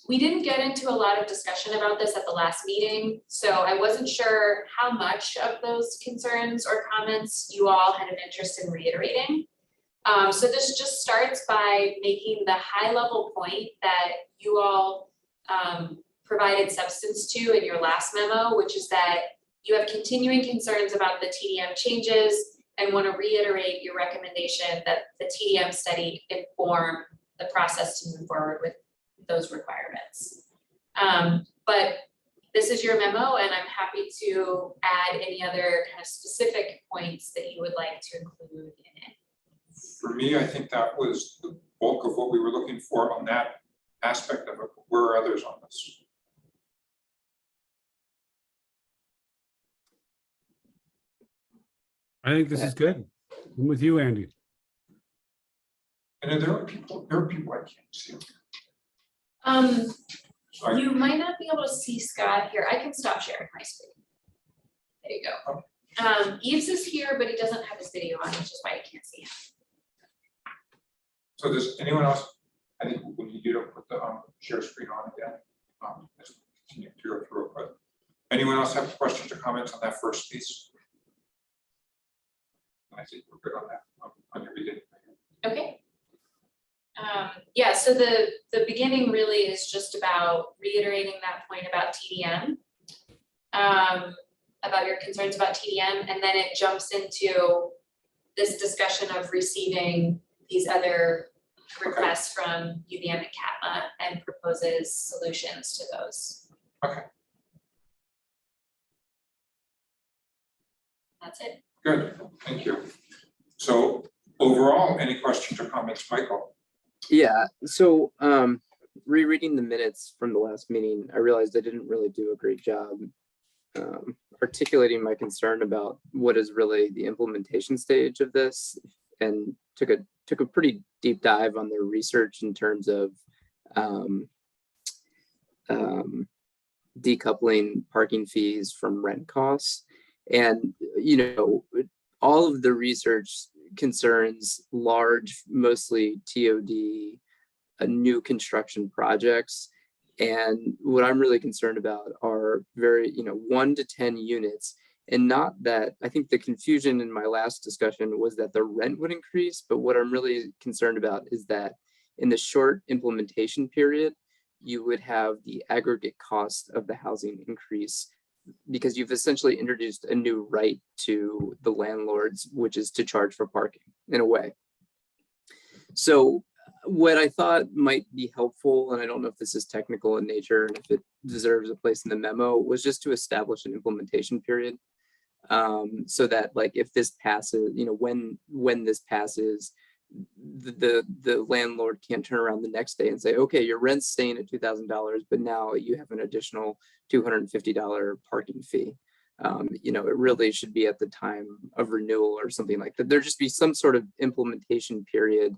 S2: we didn't get into a lot of discussion about this at the last meeting, so I wasn't sure how much of those concerns or comments you all had an interest in reiterating. So this just starts by making the high level point that you all provided substance to in your last memo, which is that you have continuing concerns about the TDM changes and want to reiterate your recommendation that the TDM study inform the process to move forward with those requirements. But this is your memo, and I'm happy to add any other kind of specific points that you would like to include in it.
S1: For me, I think that was the bulk of what we were looking for on that aspect of it. Where are others on this?
S11: I think this is good. I'm with you, Andy.
S1: And there are people I can't see. So
S2: You might not be able to see Scott here. I can stop sharing my screen. There you go. Yves is here, but he doesn't have his video on, which is why you can't see him.
S1: So does anyone else, I think we need you to put the share screen on again. As we continue to go through it, but anyone else have questions or comments on that first piece? I think we're good on that, on your beginning.
S2: Okay. Yeah, so the beginning really is just about reiterating that point about TDM, about your concerns about TDM, and then it jumps into this discussion of receiving these other requests from UVM and CATMA and proposes solutions to those.
S1: Okay.
S2: That's it.
S1: Good, thank you. So overall, any questions or comments, Michael?
S13: Yeah, so rereading the minutes from the last meeting, I realized I didn't really do a great job articulating my concern about what is really the implementation stage of this, and took a pretty deep dive on their research in terms of decoupling parking fees from rent costs. And, you know, all of the research concerns large, mostly TOD, new construction projects. And what I'm really concerned about are very, 1 to 10 units. And not that, I think the confusion in my last discussion was that the rent would increase, but what I'm really concerned about is that in the short implementation period, you would have the aggregate cost of the housing increase, because you've essentially introduced a new right to the landlords, which is to charge for parking in a way. So what I thought might be helpful, and I don't know if this is technical in nature and if it deserves a place in the memo, was just to establish an implementation period. So that, like, if this passes, when this passes, the landlord can't turn around the next day and say, okay, your rent's staying at $2,000, but now you have an additional $250 parking fee. It really should be at the time of renewal or something like that. There just be some sort of implementation period.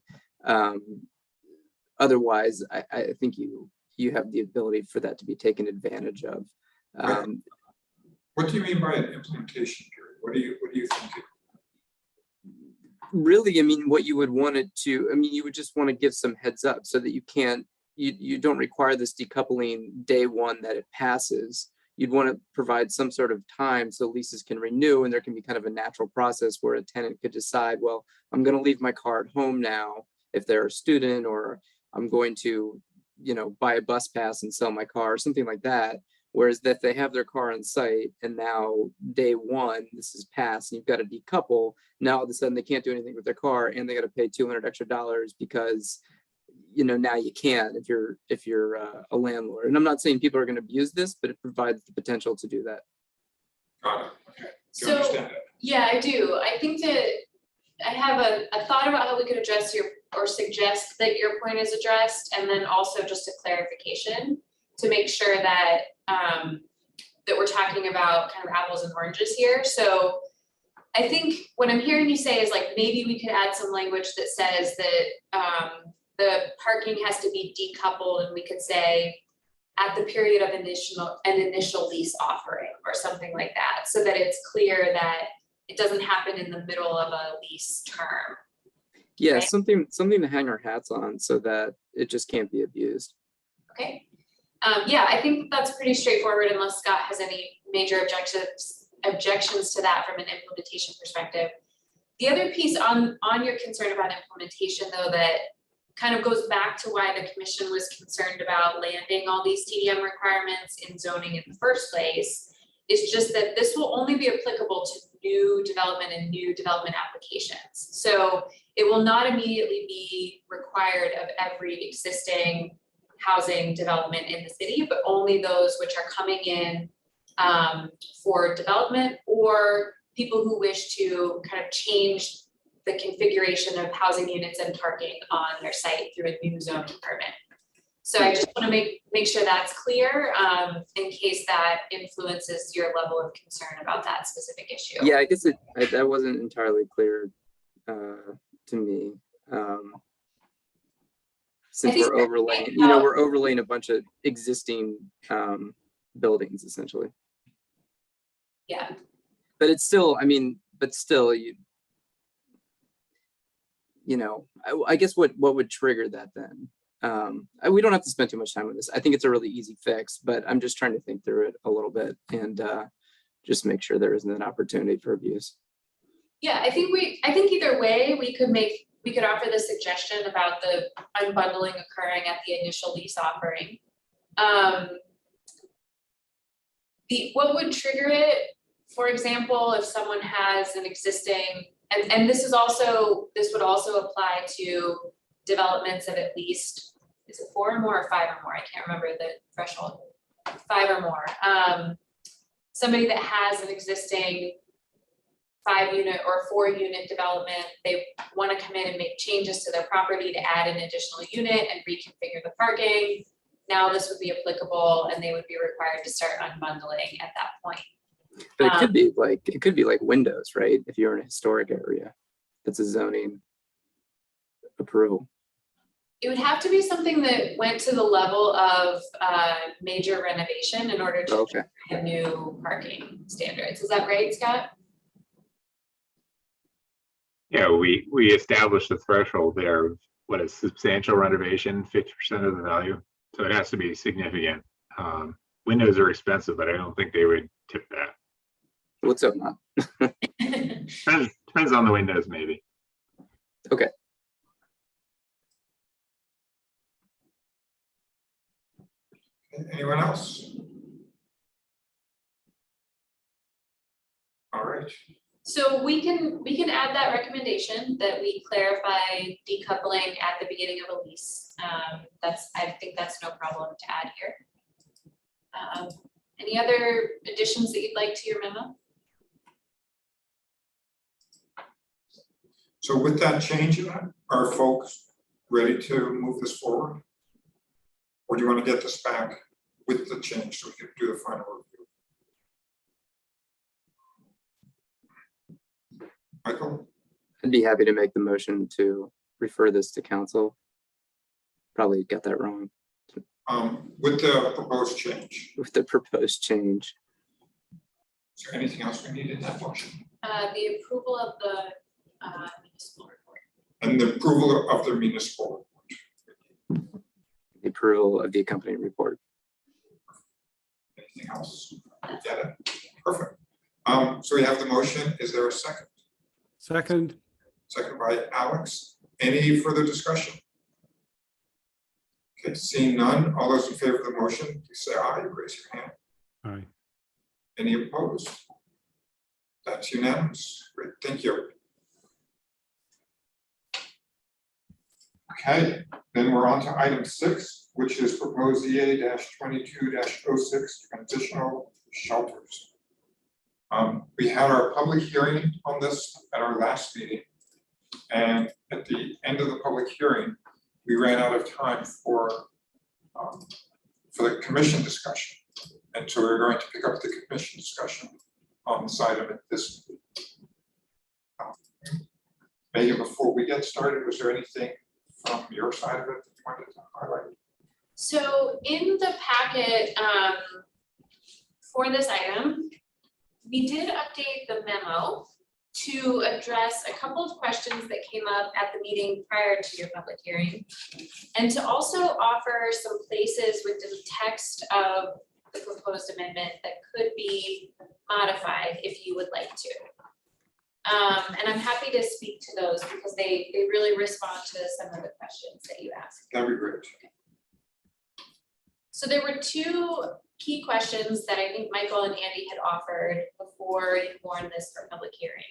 S13: Otherwise, I think you have the ability for that to be taken advantage of.
S1: What do you mean by an implementation period? What do you think?
S13: Really, I mean, what you would want it to, you would just want to give some heads up so that you don't require this decoupling day one that it passes. You'd want to provide some sort of time so leases can renew, and there can be kind of a natural process where a tenant could decide, well, I'm going to leave my car at home now if they're a student, or I'm going to, buy a bus pass and sell my car or something like that. Whereas if they have their car on site and now day one, this is passed and you've got to decouple, now all of a sudden they can't do anything with their car and they got to pay $200 extra because, now you can't if you're a landlord. And I'm not saying people are going to abuse this, but it provides the potential to do that.
S1: Got it. Okay. Do you
S2: So,
S1: understand that?
S2: yeah, I do. I think that I have a thought about how we could address your or suggest that your point is addressed, and then also just a clarification to make sure that, that we're talking about kind of apples and oranges here. So I think what I'm hearing you say is like, maybe we could add some language that says that, the parking has to be decoupled, and we could say at the period of an initial lease offering or something like that, so that it's clear that it doesn't happen in the middle of a lease term.
S13: Yeah,
S2: Right.
S13: something to hang our hats on so that it just can't be abused.
S2: Okay. Yeah, I think that's pretty straightforward unless Scott has any major objections to that from an implementation perspective. The other piece on your concern about implementation, though, that kind of goes back to why the commission was concerned about landing all these TDM requirements in zoning in the first place, is just that this will only be applicable to new development and new development applications. So it will not immediately be required of every existing housing development in the city, but only those which are coming in for development, or people who wish to kind of change the configuration of housing units and parking on their site through a new zoning permit. So I just want to make sure that's clear, in case that influences your level of concern about that specific issue.
S13: Yeah, I guess that wasn't entirely clear to me. Since we're overlaying, we're overlaying a bunch of existing buildings essentially.
S2: Yeah.
S13: But it's still, I mean, but still, I guess what would trigger that then? We don't have to spend too much time on this. I think it's a really easy fix, but I'm just trying to think through it a little bit and just make sure there isn't an opportunity for abuse.
S2: Yeah, I think either way, we could offer the suggestion about the unbundling occurring at the initial lease offering. What would trigger it, for example, if someone has an existing, and this would also apply to developments of at least, is it 4 or more or 5 or more? I can't remember the threshold. 5 or more. Somebody that has an existing 5-unit or 4-unit development, they want to come in and make changes to their property to add an additional unit and reconfigure the parking. Now this would be applicable, and they would be required to start unbundling at that point.
S13: But it could be like windows, right? If you're in a historic area, that's a zoning approval.
S2: It would have to be something that went to the level of major renovation in order to have new parking standards. Is that right, Scott?
S12: Yeah, we established a threshold there of what is substantial renovation, 50% of the value. So it has to be significant. Windows are expensive, but I don't think they would tip that.
S13: What's up, not?
S12: Depends on the windows, maybe.
S13: Okay.
S1: Anyone else? All right.
S2: So we can add that recommendation that we clarify decoupling at the beginning of a lease. I think that's no problem to add here. Any other additions that you'd like to your memo?
S1: So with that change, are folks ready to move this forward? Or do you want to get this back with the change so we can do the final review? Michael?
S13: I'd be happy to make the motion to refer this to council. Probably got that wrong.
S1: With the proposed change.
S13: With the proposed change.
S1: Is there anything else we need in that motion?
S2: The approval of the municipal report.
S1: And the approval of the municipal report.
S13: The approval of the accompanying report.
S1: Anything else? Get it? Perfect. So we have the motion. Is there a second?
S11: Second.
S1: Second by Alex. Any further discussion? Okay, seeing none, all those in favor of the motion, please say aye, raise your hand.
S11: Aye.
S1: Any opposed? That's unanimous. Great, thank you. Okay, then we're on to item 6, which is proposed EA-22-06 transitional shelters. We had our public hearing on this at our last meeting, And at the end of the public hearing, we ran out of time for the commission discussion. And so we're going to pick up the commission discussion on this item at this. Megan, before we get started, was there anything from your side of it that you wanted to highlight?
S2: So in the packet for this item, we did update the memo to address a couple of questions that came up at the meeting prior to your public hearing, and to also offer some places within the text of the proposed amendment that could be modified if you would like to. And I'm happy to speak to those because they really respond to some of the questions that you asked.
S1: That'd be great.
S2: So there were two key questions that I think Michael and Andy had offered before you warned this for public hearing.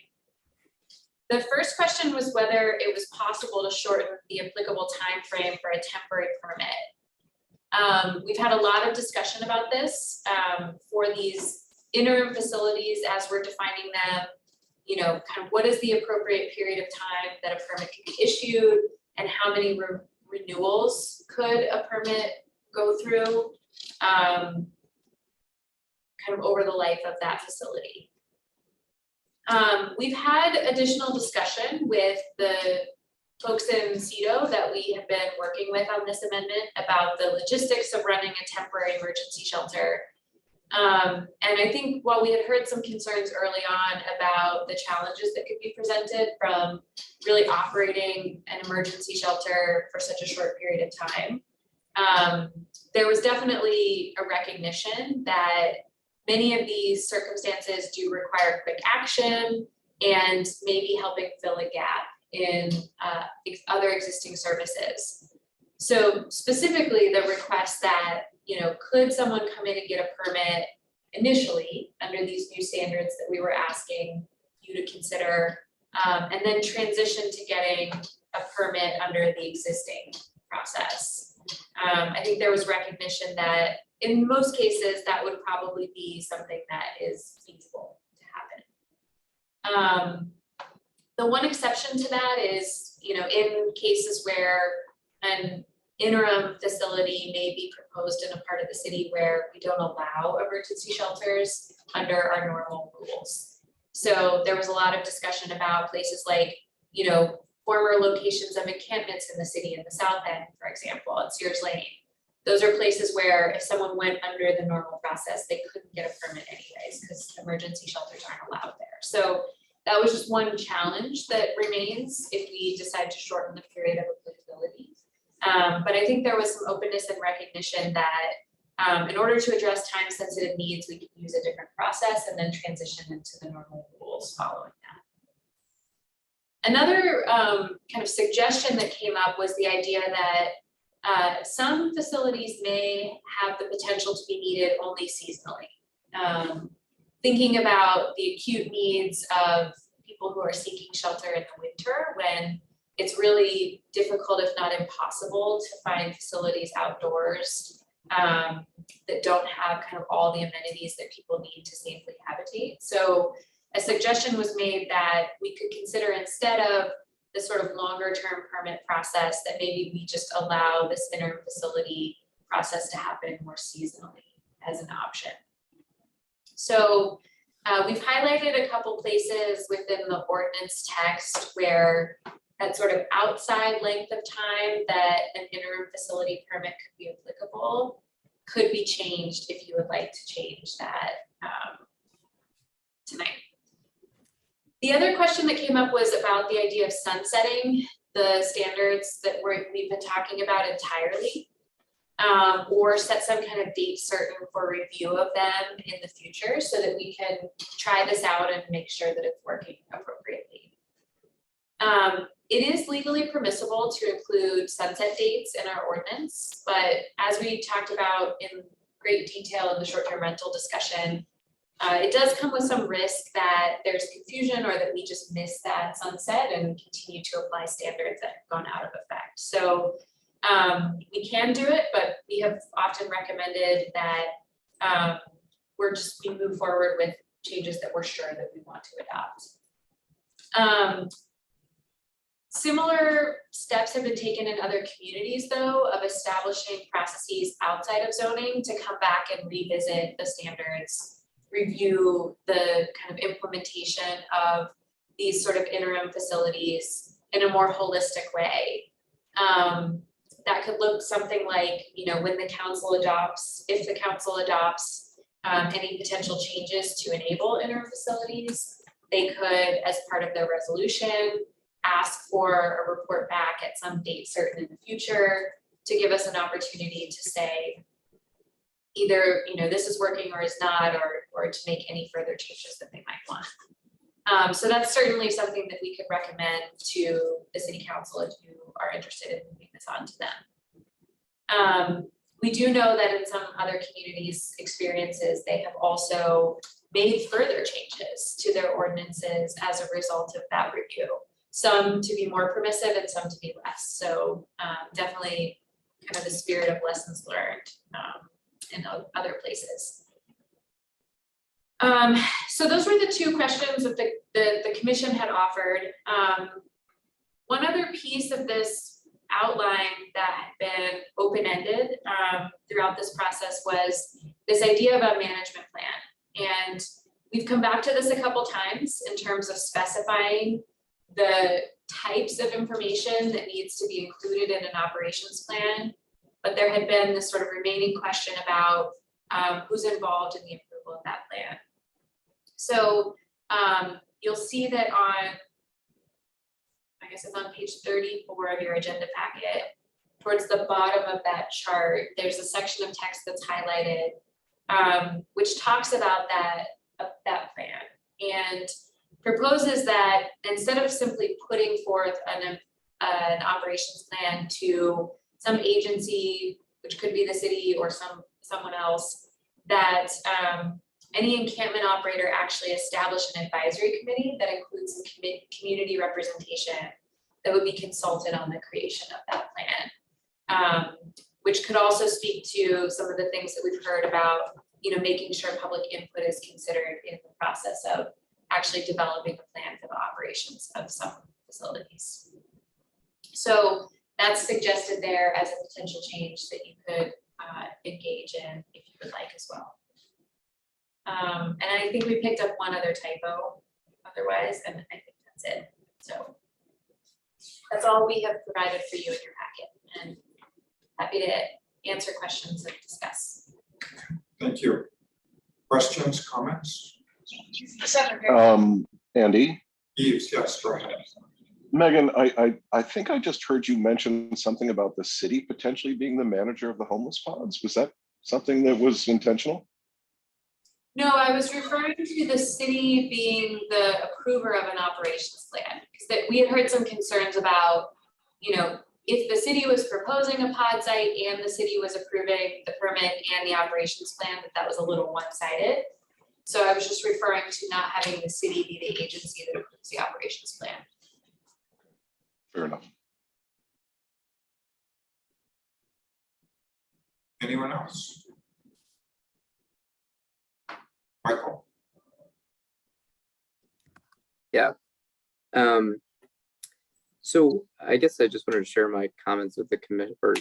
S2: The first question was whether it was possible to shorten the applicable time frame for a temporary permit. We've had a lot of discussion about this for these interim facilities as we're defining them. You know, kind of what is the appropriate period of time that a permit can be issued, and how many renewals could a permit go through kind of over the life of that facility. We've had additional discussion with the folks in CEDO that we have been working with on this amendment about the logistics of running a temporary emergency shelter. And I think while we had heard some concerns early on about the challenges that could be presented from really operating an emergency shelter for such a short period of time, there was definitely a recognition that many of these circumstances do require quick action and maybe helping fill a gap in other existing services. So specifically the request that, you know, could someone come in and get a permit initially under these new standards that we were asking you to consider, and then transition to getting a permit under the existing process. I think there was recognition that in most cases that would probably be something that is feasible to happen. The one exception to that is, you know, in cases where an interim facility may be proposed in a part of the city where we don't allow emergency shelters under our normal rules. So there was a lot of discussion about places like, you know, former locations of encampments in the city in the South End, for example, at Sears Lane. Those are places where if someone went under the normal process, they couldn't get a permit anyways because emergency shelters aren't allowed there. So that was just one challenge that remains if we decide to shorten the period of applicability. But I think there was some openness and recognition that in order to address time-sensitive needs, we could use a different process and then transition into the normal rules following that. Another kind of suggestion that came up was the idea that some facilities may have the potential to be needed only seasonally. Thinking about the acute needs of people who are seeking shelter in the winter when it's really difficult, if not impossible, to find facilities outdoors that don't have kind of all the amenities that people need to safely habitate. So a suggestion was made that we could consider, instead of the sort of longer term permit process, that maybe we just allow this interim facility process to happen more seasonally as an option. So we've highlighted a couple places within the ordinance text where that sort of outside length of time that an interim facility permit could be applicable could be changed if you would like to change that tonight. The other question that came up was about the idea of sunsetting the standards that we've been talking about entirely, or set some kind of date certain for review of them in the future so that we can try this out and make sure that it's working appropriately. It is legally permissible to include sunset dates in our ordinance, but as we talked about in great detail in the short-term rental discussion, it does come with some risk that there's confusion or that we just miss that sunset and continue to apply standards that have gone out of effect. So we can do it, but we have often recommended that we move forward with changes that we're sure that we want to adopt. Similar steps have been taken in other communities, though, of establishing processes outside of zoning to come back and revisit the standards, review the kind of implementation of these sort of interim facilities in a more holistic way. That could look something like, you know, when the council adopts, if the council adopts any potential changes to enable interim facilities, they could, as part of their resolution, ask for a report back at some date certain in the future to give us an opportunity to say either, you know, this is working or is not, or to make any further changes that they might want. So that's certainly something that we could recommend to the city council if you are interested in moving this on to them. We do know that in some other communities' experiences, they have also made further changes to their ordinances as a result of that review. Some to be more permissive and some to be less. So definitely kind of the spirit of lessons learned in other places. So those were the two questions that the commission had offered. One other piece of this outline that had been open-ended throughout this process was this idea of a management plan. And we've come back to this a couple times in terms of specifying the types of information that needs to be included in an operations plan. But there had been this sort of remaining question about who's involved in the approval of that plan. So you'll see that on, I guess it's on page 34 of your agenda packet, towards the bottom of that chart, there's a section of text that's highlighted, which talks about that plan and proposes that instead of simply putting forth an operations plan to some agency, which could be the city or someone else, that any encampment operator actually establish an advisory committee that includes some community representation that would be consulted on the creation of that plan, which could also speak to some of the things that we've heard about, you know, making sure public input is considered in the process of actually developing a plan for the operations of some facilities. So that's suggested there as a potential change that you could engage in if you would like as well. And I think we picked up one other typo otherwise, and I think that's it. So that's all we have provided for you in your packet, and happy to answer questions and discuss.
S1: Thank you. Questions, comments?
S14: Andy,
S1: Eves, yes, go ahead.
S14: Megan, I think I just heard you mention something about the city potentially being the manager of the homeless pods. Was that something that was intentional?
S2: No, I was referring to the city being the approver of an operations plan, because that we had heard some concerns about, you know, if the city was proposing a pod site and the city was approving the permit and the operations plan, that was a little one-sided. So I was just referring to not having the city be the agency that approves the operations plan.
S14: Fair enough.
S1: Anyone else? Michael?
S13: Yeah. So I guess I just wanted to share my comments with the commission, or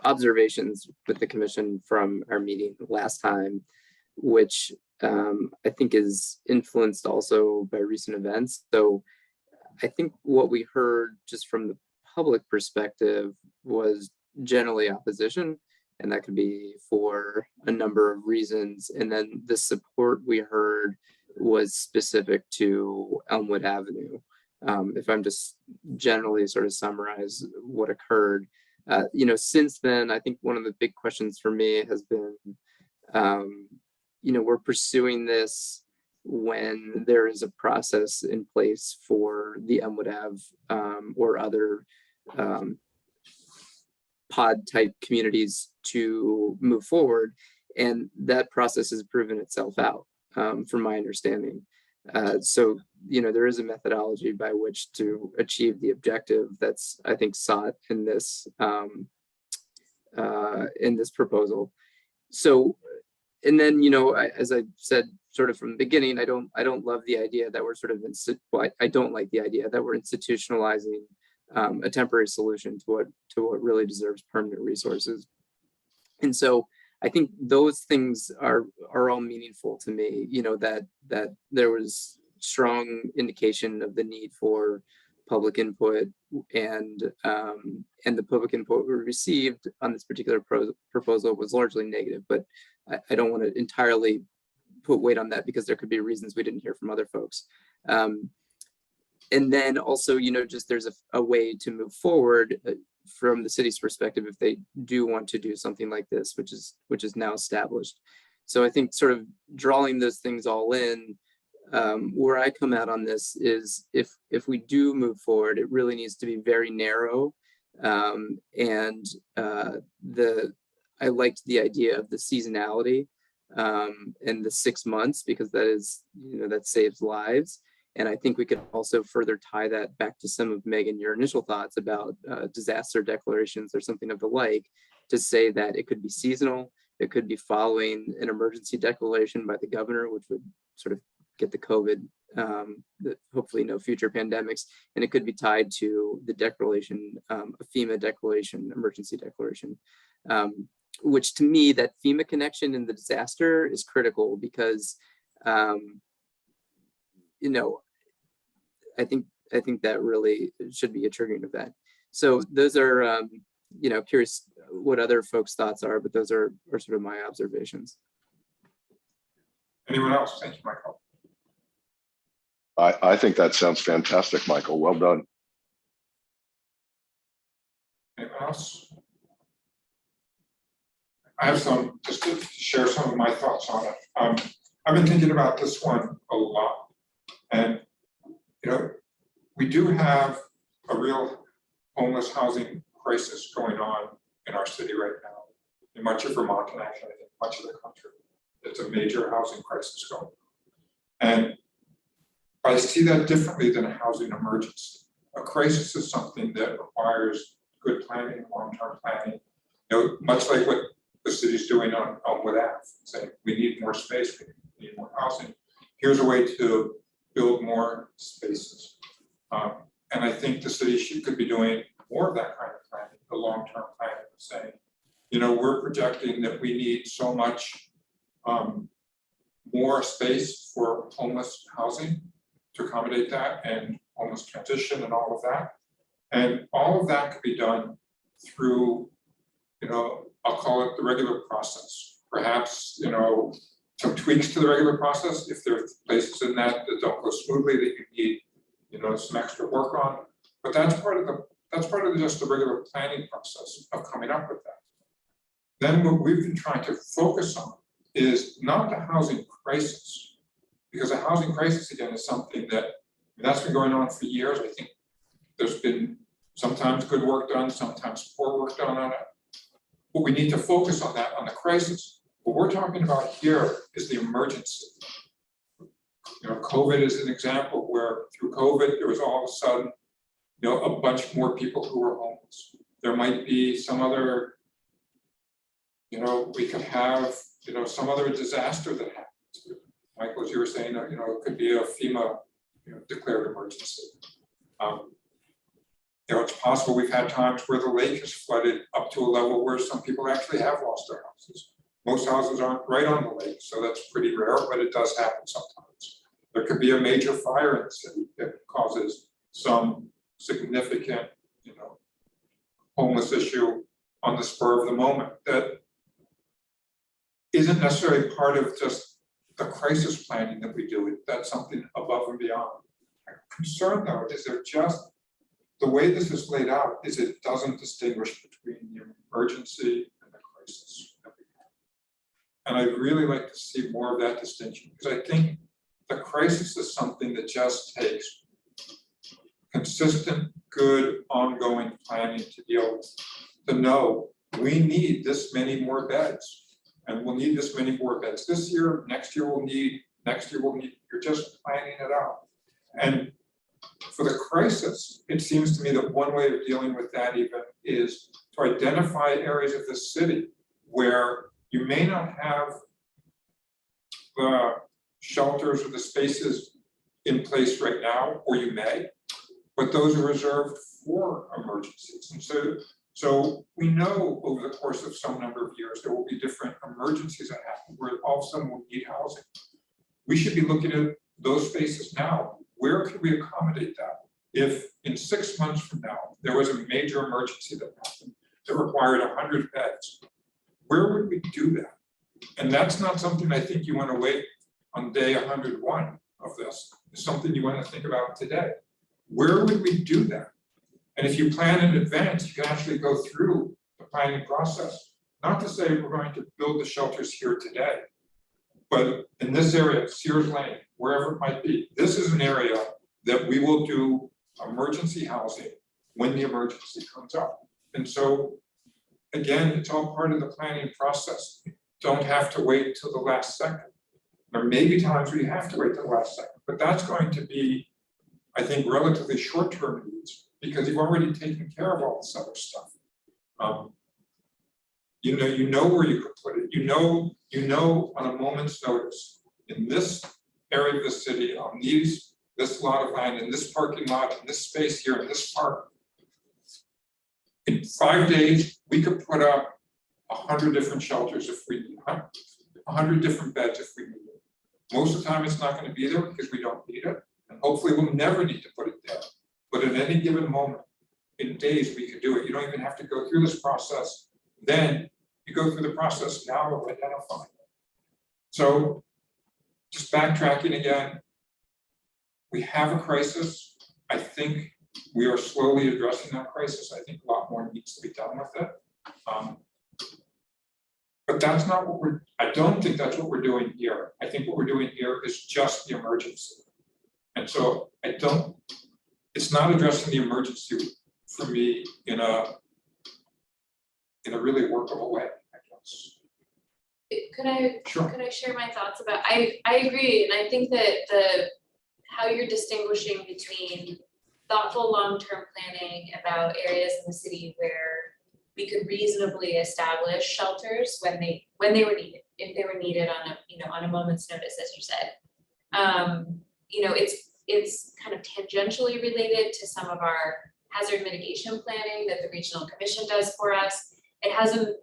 S13: observations with the commission from our meeting last time, which I think is influenced also by recent events. So I think what we heard just from the public perspective was generally opposition, and that could be for a number of reasons. And then the support we heard was specific to Elmwood Avenue. If I'm just generally sort of summarize what occurred, you know, since then, I think one of the big questions for me has been, you know, we're pursuing this when there is a process in place for the Elmwood Ave or other pod type communities to move forward. And that process has proven itself out from my understanding. So, you know, there is a methodology by which to achieve the objective that's, I think, sought in this proposal. So And then, you know, as I said, sort of from the beginning, I don't love the idea that we're sort of, I don't like the idea that we're institutionalizing a temporary solution to what really deserves permanent resources. And so I think those things are all meaningful to me, you know, that there was strong indication of the need for public input, and the public input we received on this particular proposal was largely negative, but I don't want to entirely put weight on that because there could be reasons we didn't hear from other folks. And then also, you know, just there's a way to move forward from the city's perspective if they do want to do something like this, which is now established. So I think sort of drawing those things all in, where I come out on this is if we do move forward, it really needs to be very narrow. I liked the idea of the seasonality and the 6 months, because that is, you know, that saves lives. And I think we could also further tie that back to some of Megan, your initial thoughts about disaster declarations or something of the like, to say that it could be seasonal, it could be following an emergency declaration by the governor, which would sort of get the COVID, hopefully no future pandemics, and it could be tied to the declaration, a FEMA declaration, emergency declaration, which to me, that FEMA connection in the disaster is critical because, you know, I think that really should be a triggering event. So those are, you know, curious what other folks' thoughts are, but those are sort of my observations.
S1: Anyone else? Thank you, Michael.
S14: I think that sounds fantastic, Michael. Well done.
S1: Anyone else? I have some, just to share some of my thoughts on it. I've been thinking about this one a lot. And, you know, we do have a real homeless housing crisis going on in our city right now. In much of Vermont, and actually I think much of the country, it's a major housing crisis going on. And I see that differently than a housing emergency. A crisis is something that requires good planning, long-term planning. You know, much like what the city's doing on Elmwood Ave, saying we need more space, we need more housing. Here's a way to build more spaces. And I think the city could be doing more of that kind of planning, the long-term planning, saying, you know, we're projecting that we need so much more space for homeless housing to accommodate that, and homeless transition and all of that. And all of that could be done through, you know, I'll call it the regular process. Perhaps, you know, some tweaks to the regular process if there are places in that don't go smoothly that you need, you know, some extra work on. But that's part of just the regular planning process of coming up with that. Then what we've been trying to focus on is not the housing crisis, because a housing crisis again is something that's been going on for years. I think there's been sometimes good work done, sometimes poor work done on it. But we need to focus on that, on the crisis. What we're talking about here is the emergency. You know, COVID is an example where through COVID, there was all of a sudden, you know, a bunch more people who were homeless. There might be some other, you know, we could have, you know, some other disaster that happens. Michael, as you were saying, you know, it could be a FEMA, you know, declared emergency. You know, it's possible we've had times where the lake has flooded up to a level where some people actually have lost their houses. Most houses aren't right on the lake, so that's pretty rare, but it does happen sometimes. There could be a major fire in the city that causes some significant, you know, homeless issue on the spur of the moment that isn't necessarily part of just the crisis planning that we do. That's something above and beyond. I'm concerned though, is there just, the way this is laid out is it doesn't distinguish between the emergency and the crisis that we have. And I'd really like to see more of that distinction, because I think the crisis is something that just takes consistent, good, ongoing planning to deal with, to know we need this many more beds. And we'll need this many more beds this year, next year we'll need, you're just planning it out. And for the crisis, it seems to me that one way of dealing with that even is to identify areas of the city where you may not have the shelters or the spaces in place right now, or you may, but those are reserved for emergencies. And so we know over the course of some number of years, there will be different emergencies that happen where all of a sudden we'll need housing. We should be looking at those spaces now. Where could we accommodate that? If in 6 months from now, there was a major emergency that happened that required 100 beds, where would we do that? And that's not something I think you want to wait on day 101 of this. It's something you want to think about today. Where would we do that? And if you plan in advance, you can actually go through the planning process. Not to say we're going to build the shelters here today, but in this area, Sears Lane, wherever it might be, this is an area that we will do emergency housing when the emergency comes up. And so, again, it's all part of the planning process. You don't have to wait till the last second. There may be times where you have to wait till the last second, but that's going to be, I think, relatively short-term needs because you've already taken care of all this other stuff. You know where you could put it. You know on a moment's notice in this area of the city, on this lot of land, in this parking lot, in this space here, in this park. In 5 days, we could put up 100 different shelters if we need 100 different beds if we need it. Most of the time, it's not going to be there because we don't need it, and hopefully, we'll never need to put it there. But at any given moment, in days, we could do it. You don't even have to go through this process. Then you go through the process now of identifying it. So, just backtracking again, we have a crisis. I think we are slowly addressing that crisis. I think a lot more needs to be done with it. But that's not what I don't think that's what we're doing here. I think what we're doing here is just the emergency. And so it's not addressing the emergency for me in a really workable way, I guess.
S2: Could I
S1: Sure.
S2: could I share my thoughts about, I agree, and I think that how you're distinguishing between thoughtful long-term planning about areas in the city where we could reasonably establish shelters when they were needed, if they were needed on a moment's notice, as you said. It's kind of tangentially related to some of our hazard mitigation planning that the regional commission does for us. It hasn't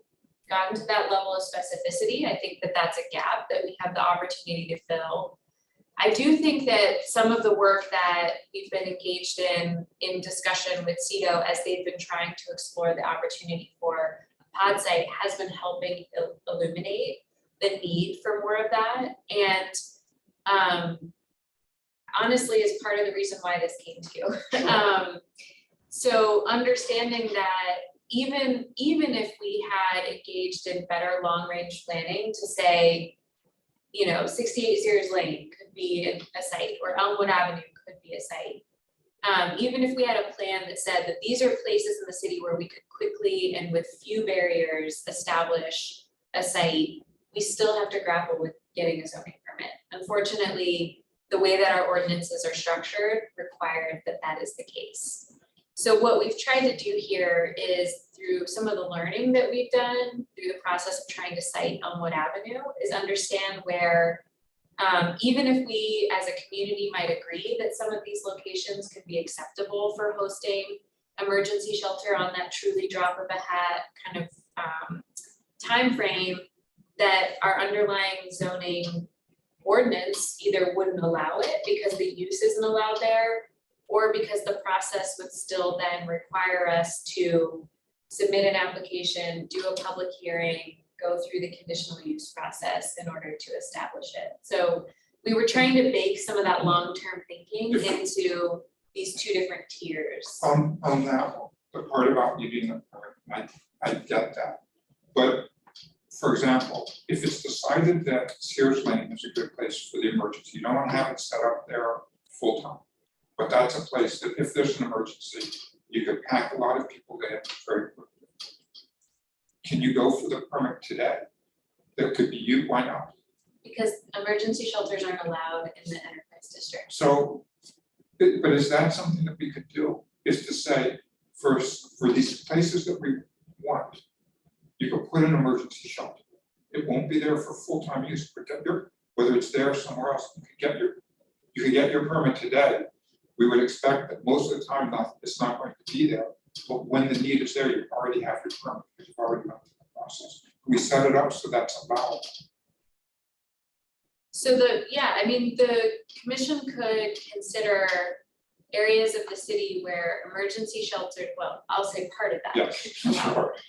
S2: gotten to that level of specificity. I think that that's a gap that we have the opportunity to fill. I do think that some of the work that we've been engaged in discussion with CEDO as they've been trying to explore the opportunity for a pod site has been helping illuminate the need for more of that. And honestly, is part of the reason why this came to you. So understanding that even if we had engaged in better long-range planning to say, 68 Sears Lane could be a site, or Elmwood Avenue could be a site. Even if we had a plan that said that these are places in the city where we could quickly and with few barriers establish a site, we still have to grapple with getting a zoning permit. Unfortunately, the way that our ordinances are structured required that is the case. So what we've tried to do here is, through some of the learning that we've done through the process of trying to site Elmwood Avenue, is understand where even if we as a community might agree that some of these locations could be acceptable for hosting emergency shelter on that truly drop of a hat kind of time frame, that our underlying zoning ordinance either wouldn't allow it because the use isn't allowed there, or because the process would still then require us to submit an application, do a public hearing, go through the conditional use process in order to establish it. So we were trying to bake some of that long-term thinking into these two different tiers.
S1: On that one, the part about needing a permit, I get that. But for example, if it's decided that Sears Lane is a good place for the emergency, you don't want to have it set up there full time. But that's a place that if there's an emergency, you could pack a lot of people in very quickly. Can you go for the permit today? That could be you, why not?
S2: Because emergency shelters aren't allowed in the enterprise district.
S1: So, but is that something that we could do? Is to say, for these places that we want, you could put an emergency shelter. It won't be there for full-time use, but whether it's there or somewhere else, you could get your permit today. We would expect that most of the time it's not going to be there, but when the need is there, you already have your permit, because you've already gone through the process. We set it up so that's allowed.
S2: So the commission could consider areas of the city where emergency shelter, well, I'll say part of that.
S1: Yes, that's correct.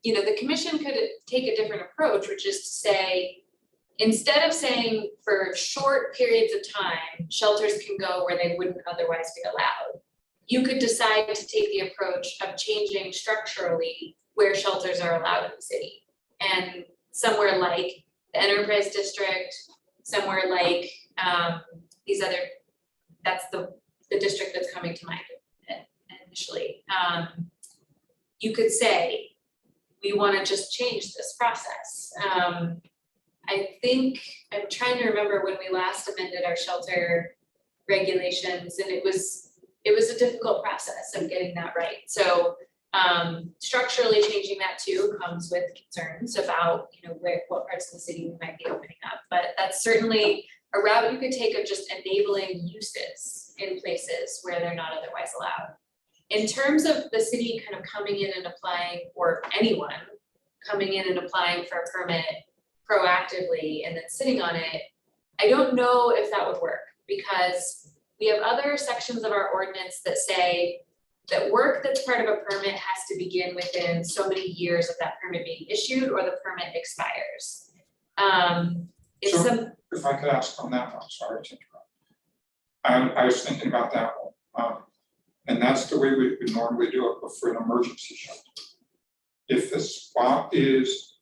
S2: The commission could take a different approach, which is to say, instead of saying for short periods of time, shelters can go where they wouldn't otherwise be allowed, you could decide to take the approach of changing structurally where shelters are allowed in the city. And somewhere like the enterprise district, somewhere like that's the district that's coming to mind initially. You could say, we want to just change this process. I think, I'm trying to remember when we last amended our shelter regulations, and it was a difficult process of getting that right. So structurally changing that too comes with concerns about, what parts of the city we might be opening up. But that's certainly a route you could take of just enabling uses in places where they're not otherwise allowed. In terms of the city kind of coming in and applying, or anyone coming in and applying for a permit proactively and then sitting on it, I don't know if that would work, because we have other sections of our ordinance that say that work that's part of a permit has to begin within so many years of that permit being issued or the permit expires.
S1: If I could ask on that one, sorry to interrupt. I was thinking about that one. And that's the way we would normally do it, but for an emergency shelter. If the spot is,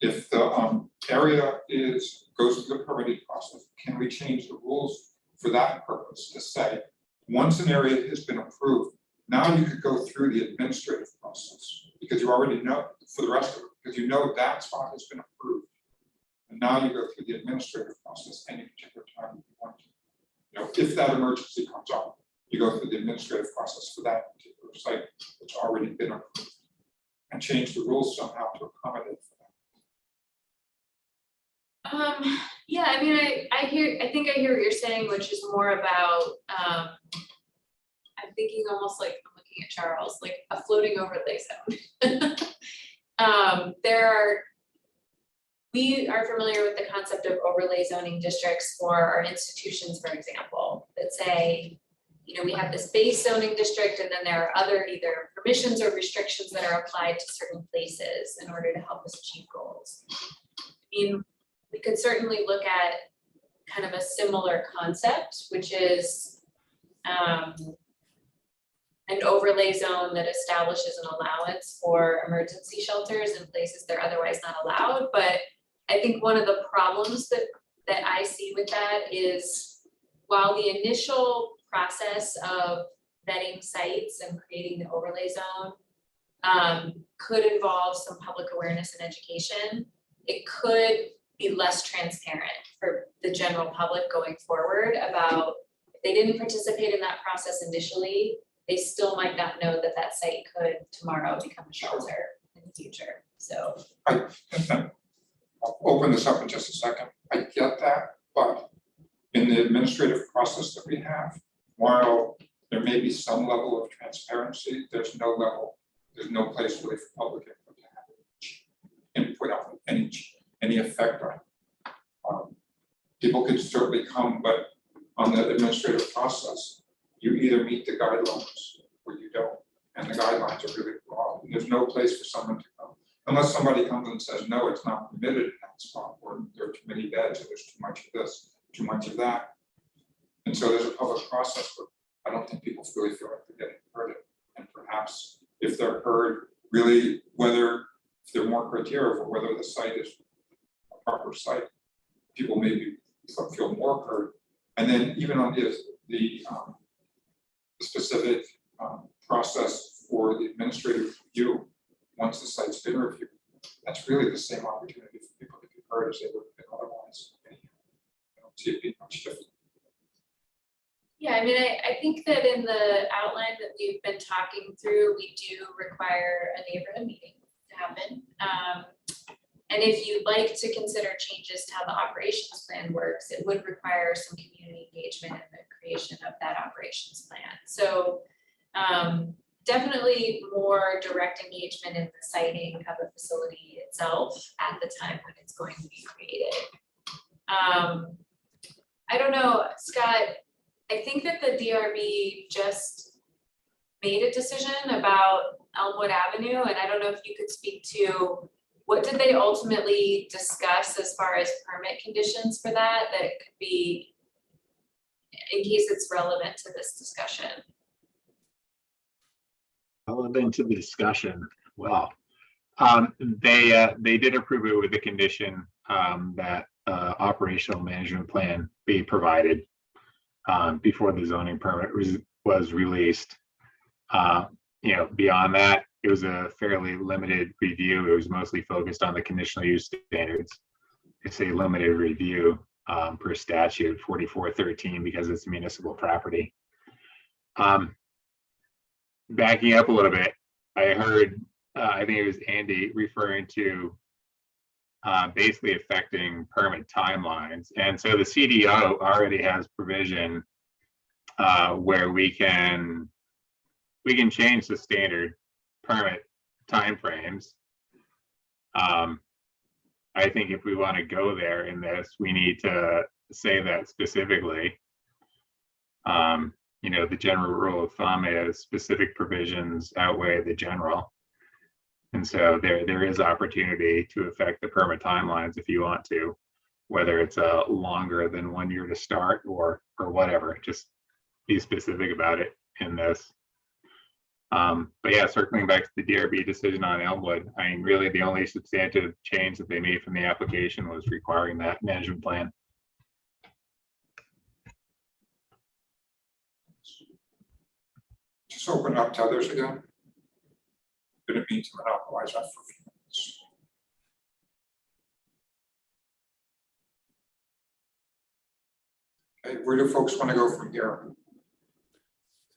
S1: if the area goes through the permitting process, can we change the rules for that purpose to say, once an area has been approved, now you could go through the administrative process, because you already know for the rest of it, because you know that spot has been approved. And now you go through the administrative process any particular time you want to. If that emergency comes up, you go through the administrative process for that particular site that's already been approved, and change the rules somehow to accommodate for that.
S2: Yeah, I mean, I think I hear what you're saying, which is more about, I'm thinking almost like, I'm looking at Charles, like a floating overlay zone. We are familiar with the concept of overlay zoning districts for our institutions, for example, that say, we have this base zoning district, and then there are other either permissions or restrictions that are applied to certain places in order to help us achieve goals. We could certainly look at kind of a similar concept, which is an overlay zone that establishes an allowance for emergency shelters in places they're otherwise not allowed. But I think one of the problems that I see with that is, while the initial process of vetting sites and creating the overlay zone could involve some public awareness and education, it could be less transparent for the general public going forward about, if they didn't participate in that process initially, they still might not know that that site could tomorrow become a shelter in the future. So
S1: I'll open this up in just a second. I get that, but in the administrative process that we have, while there may be some level of transparency, there's no place really for public input to have input on any effect on it. People could certainly come, but on the administrative process, you either meet the guidelines or you don't, and the guidelines are really broad, and there's no place for someone to come. Unless somebody comes and says, no, it's not permitted in that spot, or there are too many beds, or there's too much of this, too much of that. And so there's a public process, but I don't think people really feel like they're getting heard. And perhaps if they're heard, really, if there are more criteria for whether the site is a proper site, people maybe feel more heard. And then even on the specific process for the administrative review, once the site's been reviewed, that's really the same opportunity for people to be heard as they would have been otherwise. I don't see it being much different.
S2: yeah, I mean, I think that in the outline that we've been talking through, we do require a neighborhood meeting to happen. And if you'd like to consider changes to how the operations plan works, it would require some community engagement in the creation of that operations plan. So definitely more direct engagement in the siting of the facility itself at the time when it's going to be created. I don't know, Scott, I think that the DRB just made a decision about Elmwood Avenue, and I don't know if you could speak to what did they ultimately discuss as far as permit conditions for that could be, in case it's relevant to this discussion.
S12: Relevant to the discussion. Well, they did approve it with the condition that operational management plan be provided before the zoning permit was released. Beyond that, it was a fairly limited review. It was mostly focused on the conditional use standards. It's a limited review per statute 4413 because it's municipal property. Backing up a little bit, I heard, I think it was Andy referring to basically affecting permit timelines. And so the CDO already has provision where we can change the standard permit timeframes. I think if we want to go there in this, we need to say that specifically. The general rule of thumb is specific provisions outweigh the general. And so there is opportunity to affect the permit timelines if you want to, whether it's longer than 1 year to start or whatever, just be specific about it in this. But yeah, circling back to the DRB decision on Elmwood, I mean, really the only substantive change that they made from the application was requiring that management plan.
S1: Just open up to others again. Didn't mean to monopolize that for a few minutes. Okay, where do folks want to go from here?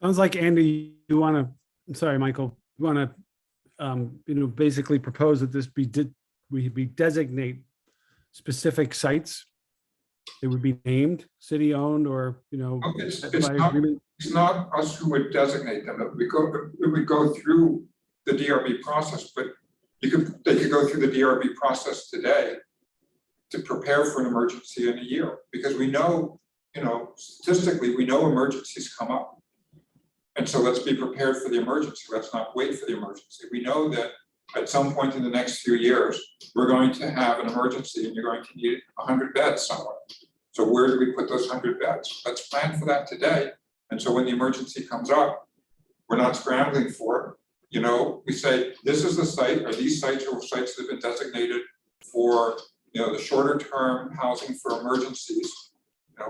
S11: Sounds like Andy, you want to, I'm sorry, Michael, you want to, basically propose that this we designate specific sites. They would be named, city owned, or,
S1: It's not us who would designate them. It would go through the DRB process, but they could go through the DRB process today to prepare for an emergency in a year, because we know, statistically, we know emergencies come up. And so let's be prepared for the emergency. Let's not wait for the emergency. We know that at some point in the next few years, we're going to have an emergency and you're going to need 100 beds somewhere. So where do we put those 100 beds? Let's plan for that today. And so when the emergency comes up, we're not scrambling for it. We say, this is the site, or these sites are sites that have been designated for, the shorter term housing for emergencies,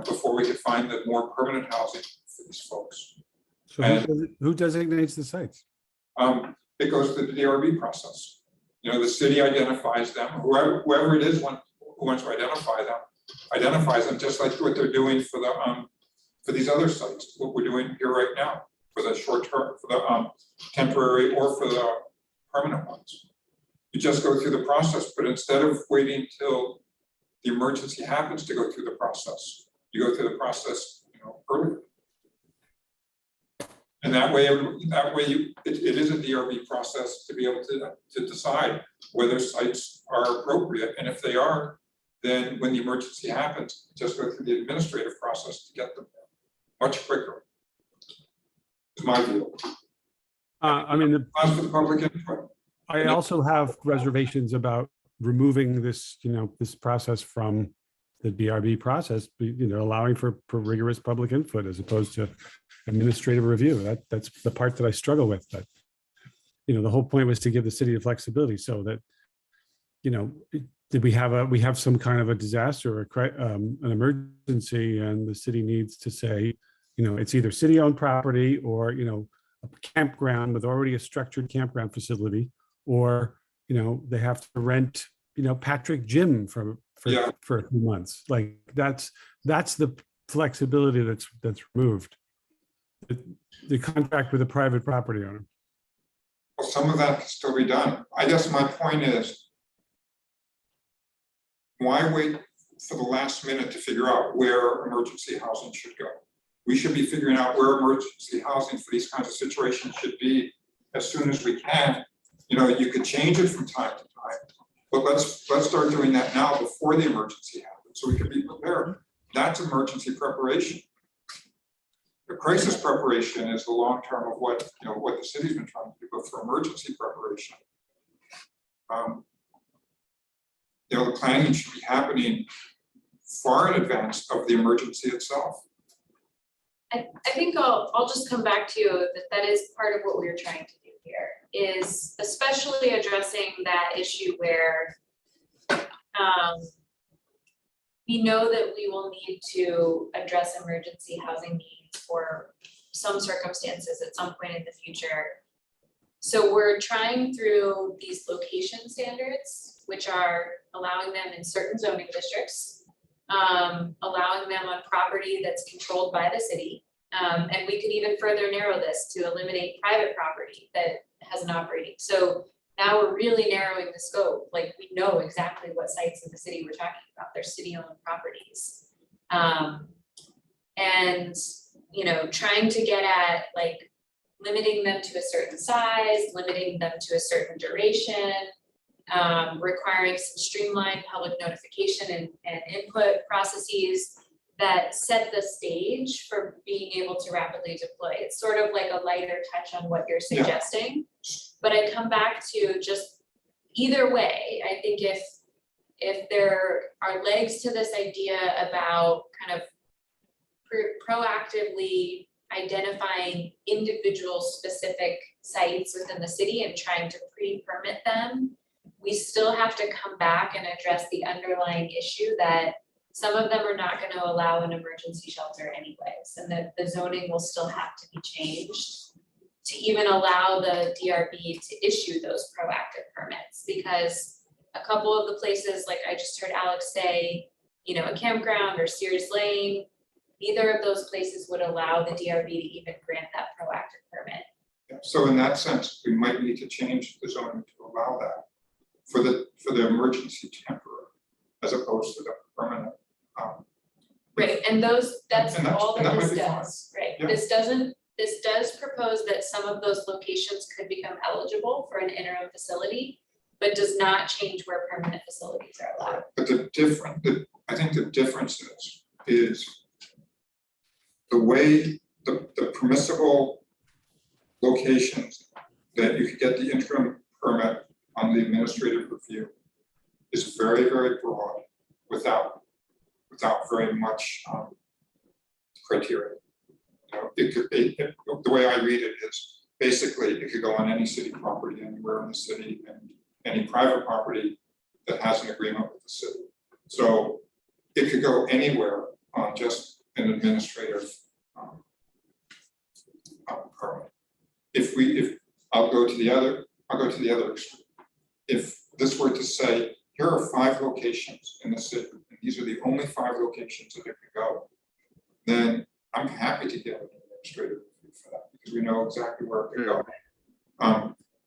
S1: before we could find the more permanent housing for these folks.
S11: So who designates the sites?
S1: It goes through the DRB process. The city identifies them, whoever it is who wants to identify them, identifies them, just like what they're doing for these other sites, what we're doing here right now, for the short term, for the temporary, or for the permanent ones. You just go through the process, but instead of waiting till the emergency happens to go through the process, you go through the process, earlier. And that way, it is a DRB process to be able to decide whether sites are appropriate, and if they are, then when the emergency happens, just go through the administrative process to get them there much quicker. Is my view.
S11: The
S1: public input.
S11: I also have reservations about removing this, this process from the DRB process, allowing for rigorous public input as opposed to administrative review. That's the part that I struggle with. That, the whole point was to give the city the flexibility so that, did we have some kind of a disaster or an emergency, and the city needs to say, it's either city-owned property or, a campground with already a structured campground facility, or, they have to rent, Patrick Gym for a few months. Like that's the flexibility that's removed. The contract with a private property owner.
S1: Well, some of that can still be done. I guess my point is, why wait for the last minute to figure out where emergency housing should go? We should be figuring out where emergency housing for these kinds of situations should be as soon as we can. You know, you could change it from time to time, but let's start doing that now before the emergency happens, so we can be prepared. That's emergency preparation. The crisis preparation is the long term of what, you know, what the city's been trying to do, but for emergency preparation, you know, the planning should be happening far in advance of the emergency itself.
S2: I think I'll just come back to that is part of what we were trying to do here, is especially addressing that issue where we know that we will need to address emergency housing needs for some circumstances at some point in the future. So we're trying through these location standards, which are allowing them in certain zoning districts, allowing them on property that's controlled by the city. And we could even further narrow this to eliminate private property that has an operating. So now we're really narrowing the scope. Like, we know exactly what sites in the city we're talking about. They're city-owned properties. And, you know, trying to get at like limiting them to a certain size, limiting them to a certain duration, requiring some streamlined public notification and input processes that set the stage for being able to rapidly deploy. It's sort of like a lighter touch on what you're suggesting. But I come back to just either way, I think if there are legs to this idea about kind of proactively identifying individual specific sites within the city and trying to pre-permit them, we still have to come back and address the underlying issue that some of them are not going to allow an emergency shelter anyways, and that the zoning will still have to be changed to even allow the DRB to issue those proactive permits. Because a couple of the places, like I just heard Alex say, you know, a campground or Sears Lane, neither of those places would allow the DRB to even grant that proactive permit.
S1: Yeah, so in that sense, we might need to change the zoning to allow that for the emergency temporary, as opposed to the permanent.
S2: Right, and that's all
S1: and
S2: that
S1: might
S2: this
S1: be fine.
S2: does, right?
S1: Yeah.
S2: This does propose that some of those locations could become eligible for an interim facility, but does not change where permanent facilities are allowed.
S1: But I think the difference is the way the permissible locations that you could get the interim permit on the administrative review is very, very broad without very much criteria. You know, it could be, the way I read it is basically it could go on any city property anywhere in the city and any private property that has an agreement with the city. So it could go anywhere on just an administrative permit. If I'll go to the other extreme. If this were to say, here are 5 locations in the city, and these are the only 5 locations that it could go, then I'm happy to get an administrative review for that because we know exactly where it could go.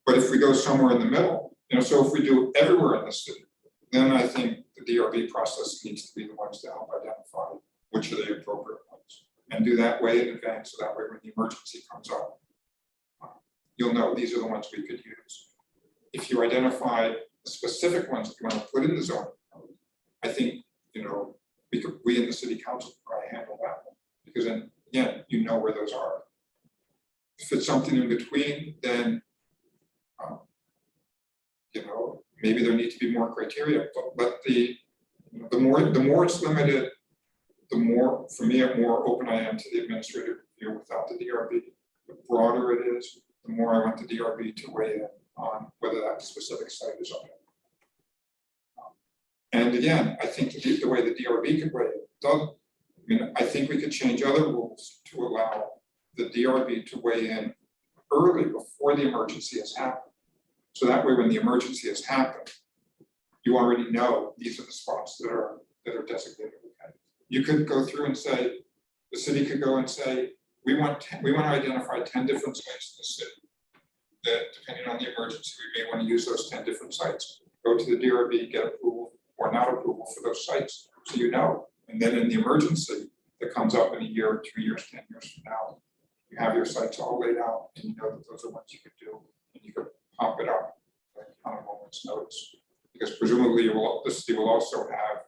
S1: But if we go somewhere in the middle, you know, so if we do everywhere in the city, then I think the DRB process needs to be the ones to help identify which are the appropriate ones, and do that way in advance, so that way when the emergency comes up, you'll know these are the ones we could use. If you identify the specific ones that you want to put in the zoning code, I think, you know, we in the city council could probably handle that one, because then again, you know where those are. If it's something in between, then you know, maybe there need to be more criteria, but the more it's limited, the more, for me, the more open I am to the administrative review without the DRB. The broader it is, the more I want the DRB to weigh in on whether that specific site is okay. And again, I think the way the DRB could weigh it, I think we could change other rules to allow the DRB to weigh in early before the emergency has happened. So that way, when the emergency has happened, you already know these are the spots that are designated. Okay. You could go through and say, the city could go and say, we want to identify 10 different sites in the city that, depending on the emergency, we may want to use those 10 different sites. Go to the DRB, get approval or not approval for those sites, so you know. And then in the emergency that comes up in a year, 2 years, 10 years from now, you have your sites all laid out and you know that those are ones you could do and you could pump it up like on a moment's notice. Because presumably the city will also have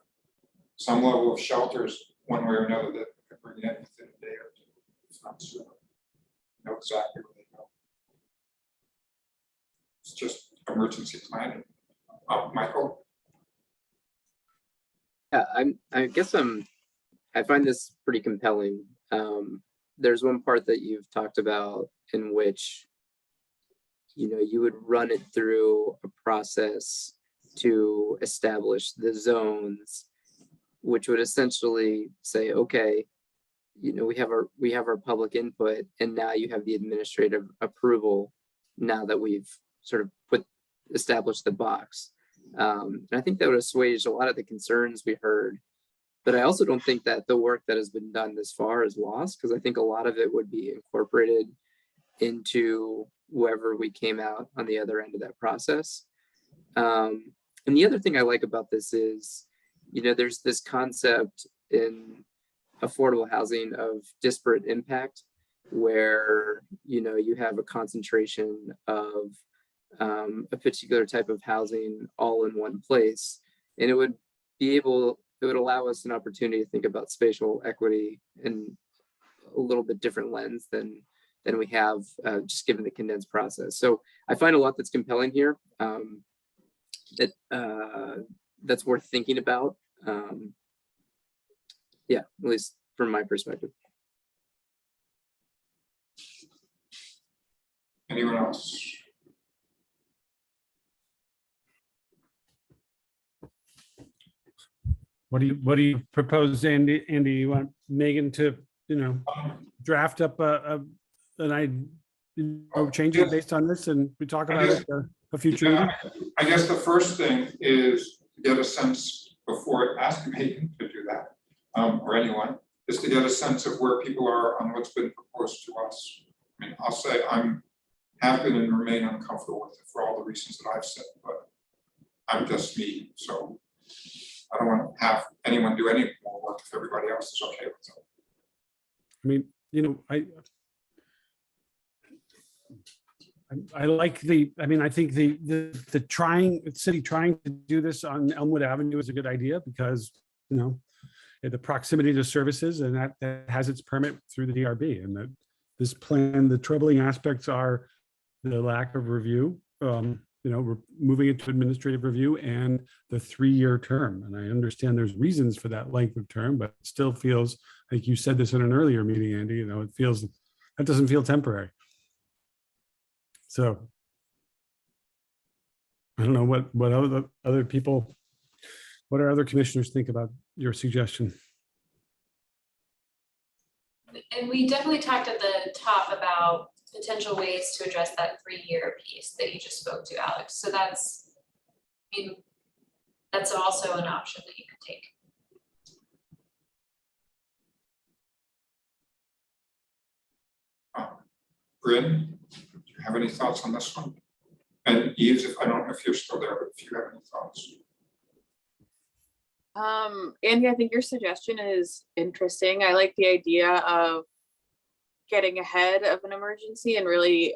S1: some level of shelters one way or another that could bring in within a day or two, if not sooner. Know exactly where they go. It's just emergency planning. Michael?
S13: Yeah, I find this pretty compelling. There's one part that you've talked about in which, you know, you would run it through a process to establish the zones, which would essentially say, okay, you know, we have our public input, and now you have the administrative approval now that we've sort of established the box. And I think that would assuage a lot of the concerns we heard. But I also don't think that the work that has been done this far is lost, because I think a lot of it would be incorporated into whoever we came out on the other end of that process. And the other thing I like about this is, you know, there's this concept in affordable housing of disparate impact, where, you know, you have a concentration of a particular type of housing all in one place, and it would allow us an opportunity to think about spatial equity in a little bit different lens than we have just given the condensed process. So I find a lot that's compelling here, that's worth thinking about. Yeah, at least from my perspective.
S1: Anyone else?
S11: What do you propose, Andy? Andy, you want Megan to, you know, draft up change it based on this, and we talk about it a future meeting?
S1: I guess the first thing is to get a sense before asking Megan to do that, or anyone, is to get a sense of where people are on what's been proposed to us. I mean, I'll say have been and remain uncomfortable with it for all the reasons that I've said, but I'm just me, so I don't want to have anyone do any more work if everybody else is okay with it.
S11: I mean, you know, I like I think the city trying to do this on Elmwood Avenue is a good idea, because, you know, the proximity to services, and that has its permit through the DRB, and that this plan, the troubling aspects are the lack of review, you know, we're moving it to administrative review, and the 3-year term. And I understand there's reasons for that length of term, but it still feels like you said this in an earlier meeting, Andy, you know, that doesn't feel temporary. So I don't know what other people, what do other commissioners think about your suggestion?
S2: And we definitely talked at the top about potential ways to address that 3-year piece that you just spoke to, Alex. So that's also an option that you could take.
S1: Bryn, do you have any thoughts on this one? And Yves, I don't know if you're still there, but if you have any thoughts.
S15: Andy, I think your suggestion is interesting. I like the idea of getting ahead of an emergency and really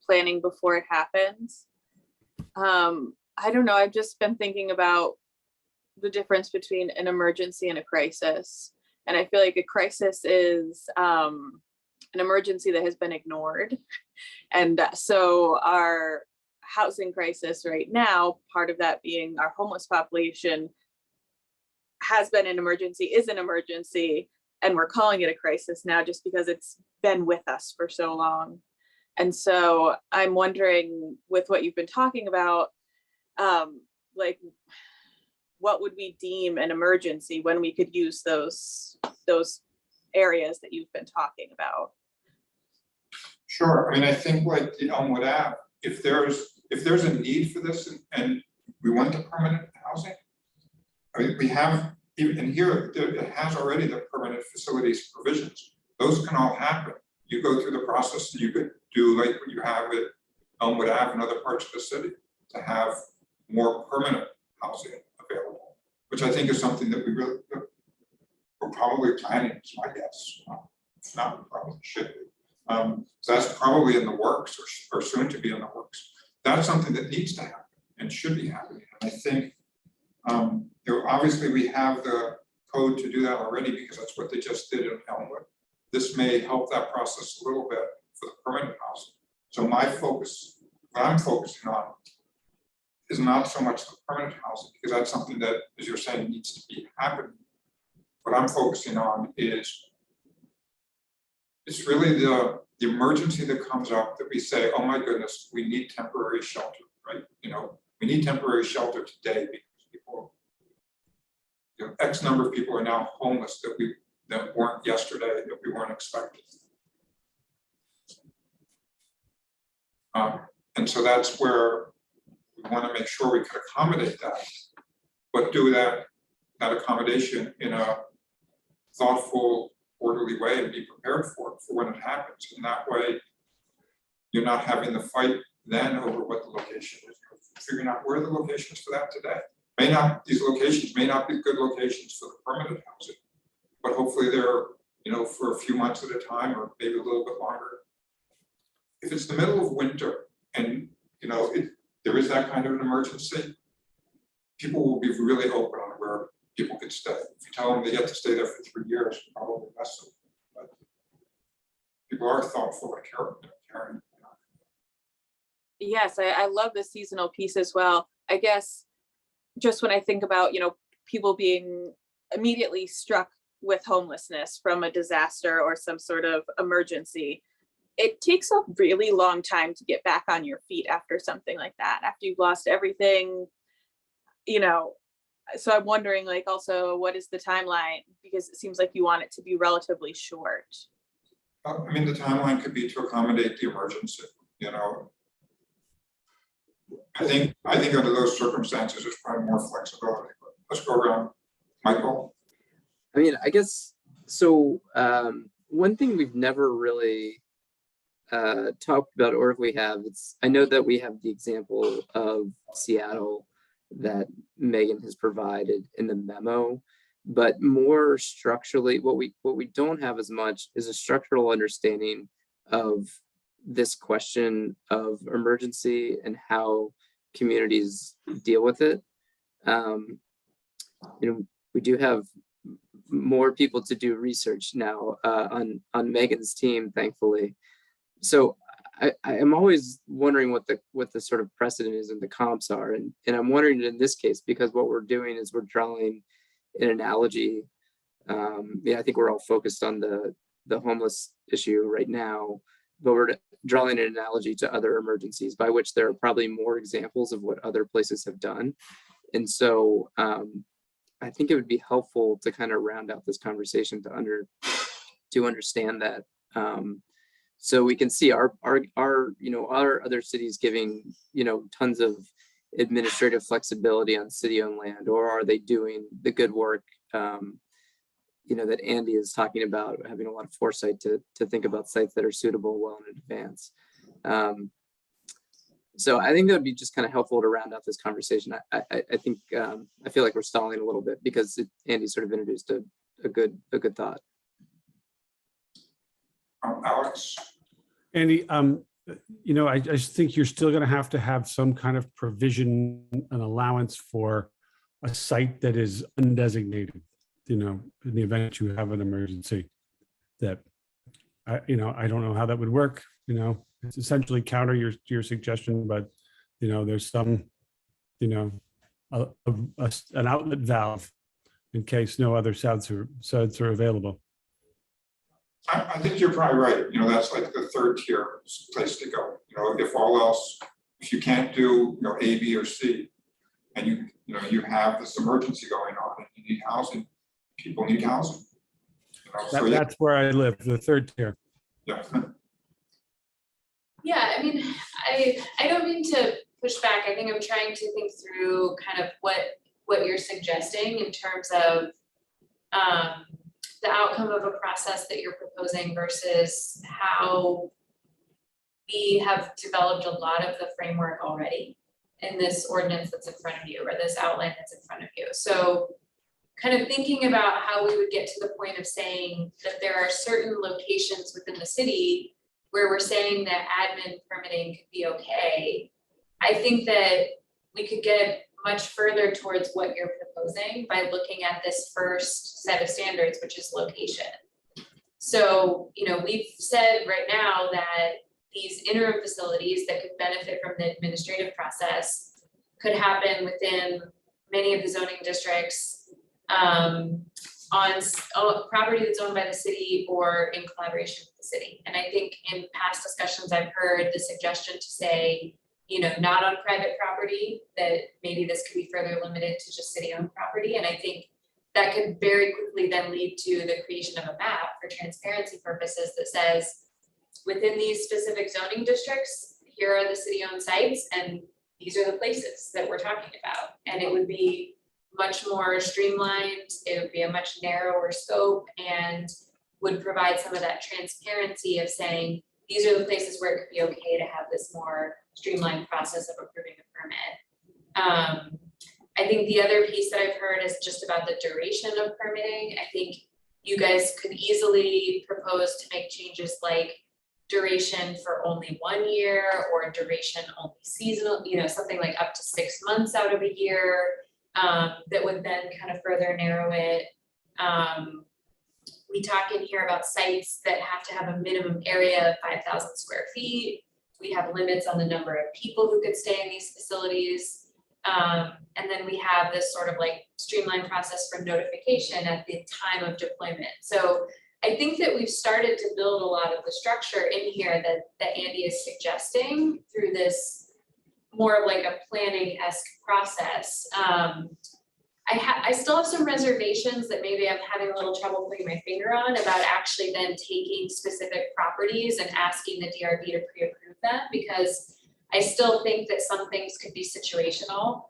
S15: planning before it happens. I don't know, I've just been thinking about the difference between an emergency and a crisis. And I feel like a crisis is an emergency that has been ignored. And so our housing crisis right now, part of that being our homeless population, has been an emergency, is an emergency, and we're calling it a crisis now just because it's been with us for so long. And so I'm wondering, with what you've been talking about, like, what would we deem an emergency when we could use those areas that you've been talking about?
S1: Sure. I mean, I think like the Elmwood Ave, if there's a need for this and we want the permanent housing, I mean, we have, even here, it has already the permanent facilities provisions. Those can all happen. You go through the process and you could do like what you have at Elmwood Ave and other parts of the city to have more permanent housing available. which I think is something that we're probably planning, is my guess. If not, we probably should be. So that's probably in the works or soon to be in the works. That's something that needs to happen and should be happening. And I think, obviously we have the code to do that already because that's what they just did in Elmwood. This may help that process a little bit for the permanent housing. So my focus, what I'm focusing on, is not so much the permanent housing, because that's something that, as you're saying, needs to be happening. What I'm focusing on is, it's really the emergency that comes up that we say, oh my goodness, we need temporary shelter, right? We need temporary shelter today because people, X number of people are now homeless that weren't yesterday, that we weren't expecting. And so that's where we want to make sure we can accommodate that, but do that accommodation in a thoughtful, orderly way and be prepared for it for when it happens. And that way, you're not having the fight then over what the location is. You're figuring out where the locations for that today. These locations may not be good locations for the permanent housing, but hopefully they're, for a few months at a time or maybe a little bit longer. If it's the middle of winter and, there is that kind of an emergency, people will be really open on where people could stay. If you tell them they get to stay there for 3 years, probably less of them. But people are thoughtful and caring.
S15: Yes, I love the seasonal piece as well. I guess just when I think about, people being immediately struck with homelessness from a disaster or some sort of emergency, it takes a really long time to get back on your feet after something like that, after you've lost everything, So I'm wondering, also, what is the timeline? Because it seems like you want it to be relatively short.
S1: The timeline could be to accommodate the emergency, I think under those circumstances, there's probably more flexibility, but let's go around. Michael?
S13: I guess, so one thing we've never really talked about, or if we have, I know that we have the example of Seattle that Megan has provided in the memo, but more structurally, what we don't have as much is a structural understanding of this question of emergency and how communities deal with it. We do have more people to do research now on Megan's team, thankfully. So I am always wondering what the sort of precedent is and the comps are. And I'm wondering in this case, because what we're doing is we're drawing an analogy. I think we're all focused on the homeless issue right now, but we're drawing an analogy to other emergencies by which there are probably more examples of what other places have done. And so I think it would be helpful to kind of round out this conversation to understand that. So we can see are other cities giving, tons of administrative flexibility on city-owned land, or are they doing the good work, that Andy is talking about, having a lot of foresight to think about sites that are suitable well in advance. So I think that would be just kind of helpful to round out this conversation. I think I feel like we're stalling a little bit because Andy sort of introduced a good thought.
S1: Alex?
S11: Andy, I just think you're still going to have some kind of provision, an allowance for a site that is undesignated, in the event you have an emergency. That, I don't know how that would work, it's essentially counter your suggestion, but, there's some, an outlet valve in case no other sites are available.
S1: I think you're probably right. That's like the third tier place to go. If all else, if you can't do, A, B, or C, and you have this emergency going on and you need housing, people need housing.
S11: That's where I live, the third tier.
S1: Yeah.
S2: Yeah, I don't mean to push back. I think I'm trying to think through kind of what you're suggesting in terms of the outcome of a process that you're proposing versus how we have developed a lot of the framework already in this ordinance that's in front of you, or this outline that's in front of you. So kind of thinking about how we would get to the point of saying that there are certain locations within the city where we're saying that admin permitting could be okay. I think that we could get much further towards what you're proposing by looking at this first set of standards, which is location. So, you know, we've said right now that these interim facilities that could benefit from the administrative process could happen within many of the zoning districts on property that's owned by the city or in collaboration with the city. And I think in past discussions, I've heard the suggestion to say, you know, not on private property, that maybe this could be further limited to just city-owned property. And I think that could very quickly then lead to the creation of a map for transparency purposes that says, within these specific zoning districts, here are the city-owned sites, and these are the places that we're talking about. And it would be much more streamlined, it would be a much narrower scope, and would provide some of that transparency of saying, these are the places where it could be okay to have this more streamlined process of approving a permit. I think the other piece that I've heard is just about the duration of permitting. I think you guys could easily propose to make changes like duration for only 1 year, or duration only seasonal, you know, something like up to 6 months out of a year, that would then kind of further narrow it. We talk in here about sites that have to have a minimum area of 5,000 square feet. We have limits on the number of people who could stay in these facilities. And then we have this sort of like streamlined process for notification at the time of deployment. So I think that we've started to build a lot of the structure in here that Andy is suggesting through this more of like a planning-esque process. I still have some reservations that maybe I'm having a little trouble putting my finger on about actually then taking specific properties and asking the DRB to pre-approve them, because I still think that some things could be situational.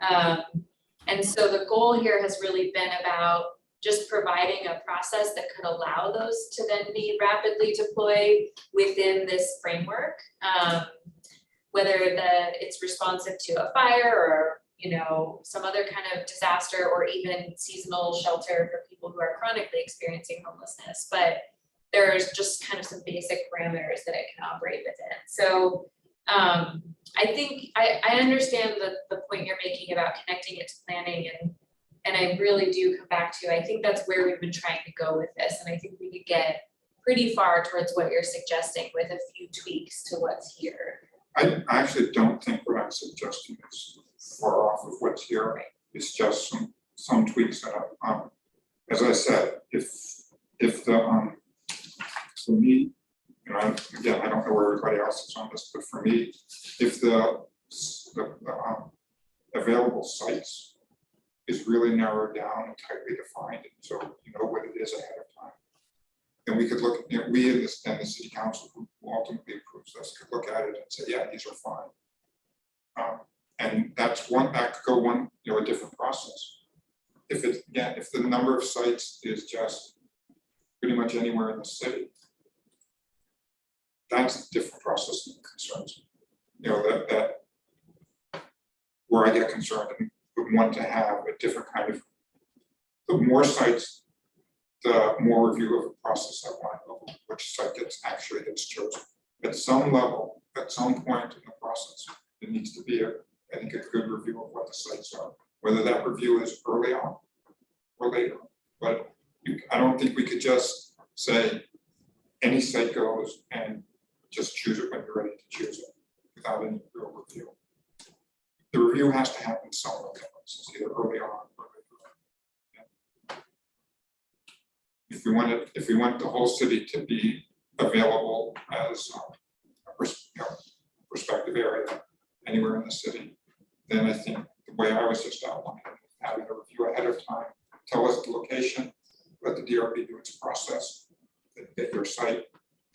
S2: And so the goal here has really been about just providing a process that could allow those to then be rapidly deployed within this framework. Whether it's responsive to a fire or, you know, some other kind of disaster, or even seasonal shelter for people who are chronically experiencing homelessness. But there's just kind of some basic parameters that it can operate within. So I think I understand the point you're making about connecting it to planning, and I really do come back to, I think that's where we've been trying to go with this. And I think we could get pretty far towards what you're suggesting with a few tweaks to what's here.
S1: I actually don't think what I'm suggesting is far off of what's here. It's just some tweaks that as I said, if the for me, you know, again, I don't know where everybody else is on this, but for me, if the available sites is really narrowed down and tightly defined, so you know what it is ahead of time, then we could look, you know, we and the city council who ultimately approves this could look at it and say, yeah, these are fine. And that's that could go one, you know, a different process. If it's, again, if the number of sites is just pretty much anywhere in the city, that's a different process that concerns me. You know, that where I get concerned and would want to have a different kind of, the more sites, the more review of the process I want of which site gets chosen. At some level, at some point in the process, there needs to be I think a good review of what the sites are, whether that review is early on or later. But I don't think we could just say any site goes and just choose it when you're ready to choose it without any real review. The review has to happen somewhere, either early on or later on. If we want the whole city to be available as a prospective area anywhere in the city, then I think the way I was just outlining, having a review ahead of time, tell us the location, let the DRB do its process, get your site.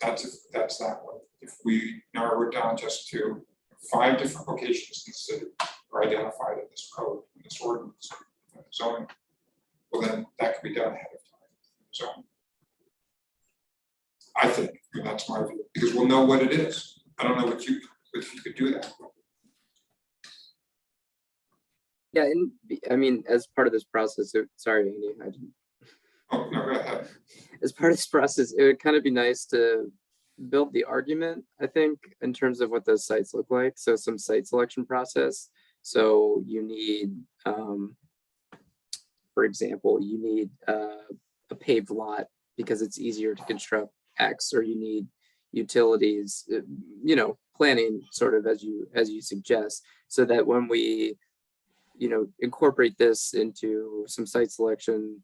S1: That's that way. If we narrow it down just to 5 different locations in the city are identified in this code, in this ordinance, in the zoning, well then that can be done ahead of time. So I think, and that's my view, because we'll know what it is. I don't know if you could do that.
S13: Yeah, and I mean, as part of this process, sorry, Andy, I didn't.
S1: Oh, no, go ahead.
S13: As part of this process, it would kind of be nice to build the argument, I think, in terms of what those sites look like. So some site selection process. So you need, for example, you need a paved lot because it's easier to construct X, or you need utilities, you know, planning sort of as you suggest, so that when we, you know, incorporate this into some site selection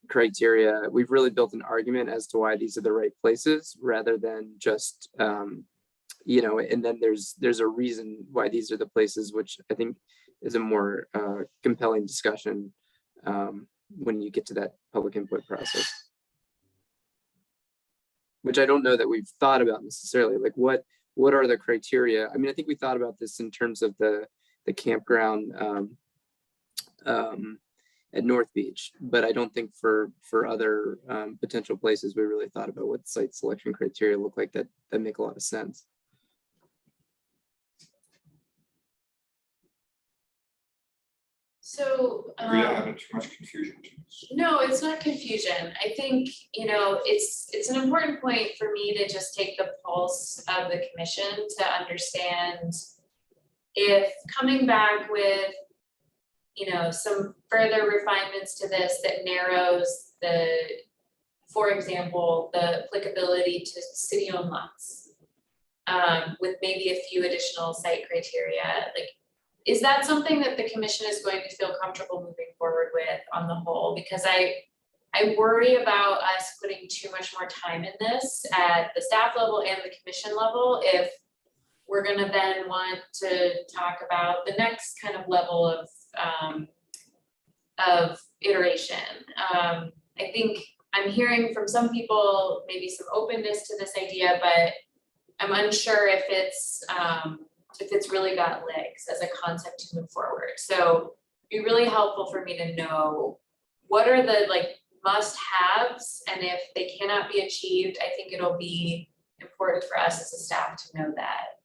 S13: criteria, we've really built an argument as to why these are the right places, rather than just you know, and then there's a reason why these are the places, which I think is a more compelling discussion when you get to that public input process, which I don't know that we've thought about necessarily. Like what are the criteria? I mean, I think we thought about this in terms of the campground at North Beach, but I don't think for other potential places, we really thought about what site selection criteria look like that make a lot of sense.
S2: So,
S1: We added too much confusion to this.
S2: no, it's not confusion. I think, you know, it's an important point for me to just take the pulse of the commission to understand if coming back with, you know, some further refinements to this that narrows the, for example, the applicability to city-owned lots, with maybe a few additional site criteria, like, is that something that the commission is going to feel comfortable moving forward with on the whole? Because I worry about us putting too much more time in this at the staff level and the commission level if we're gonna then want to talk about the next kind of level of iteration. I think I'm hearing from some people maybe some openness to this idea, but I'm unsure if it's really got legs as a concept to move forward. So it'd be really helpful for me to know what are the like must-haves, and if they cannot be achieved, I think it'll be important for us as a staff to know that.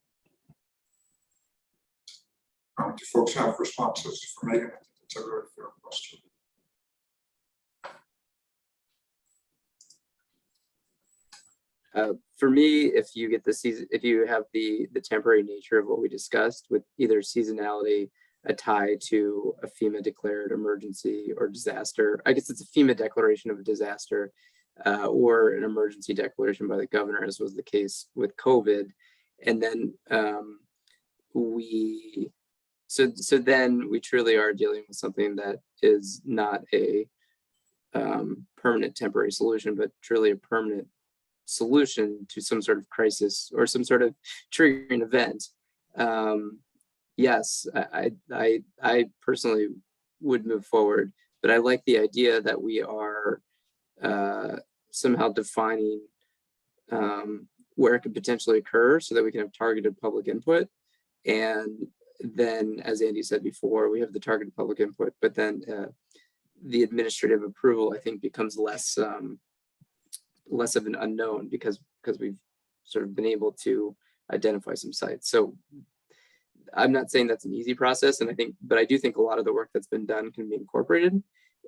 S1: Do folks have responses for Megan? I think it's a very fair question.
S13: For me, if you get if you have the temporary nature of what we discussed with either seasonality, a tie to a FEMA declared emergency or disaster, I guess it's a FEMA declaration of a disaster, or an emergency declaration by the governor, as was the case with COVID. And then so then we truly are dealing with something that is not a permanent temporary solution, but truly a permanent solution to some sort of crisis or some sort of triggering event. Yes, I personally would move forward, but I like the idea that we are somehow defining where it could potentially occur so that we can have targeted public input. And then, as Andy said before, we have the targeted public input, but then the administrative approval, I think, becomes less of an unknown because we've sort of been able to identify some sites. So I'm not saying that's an easy process, but I do think a lot of the work that's been done can be incorporated,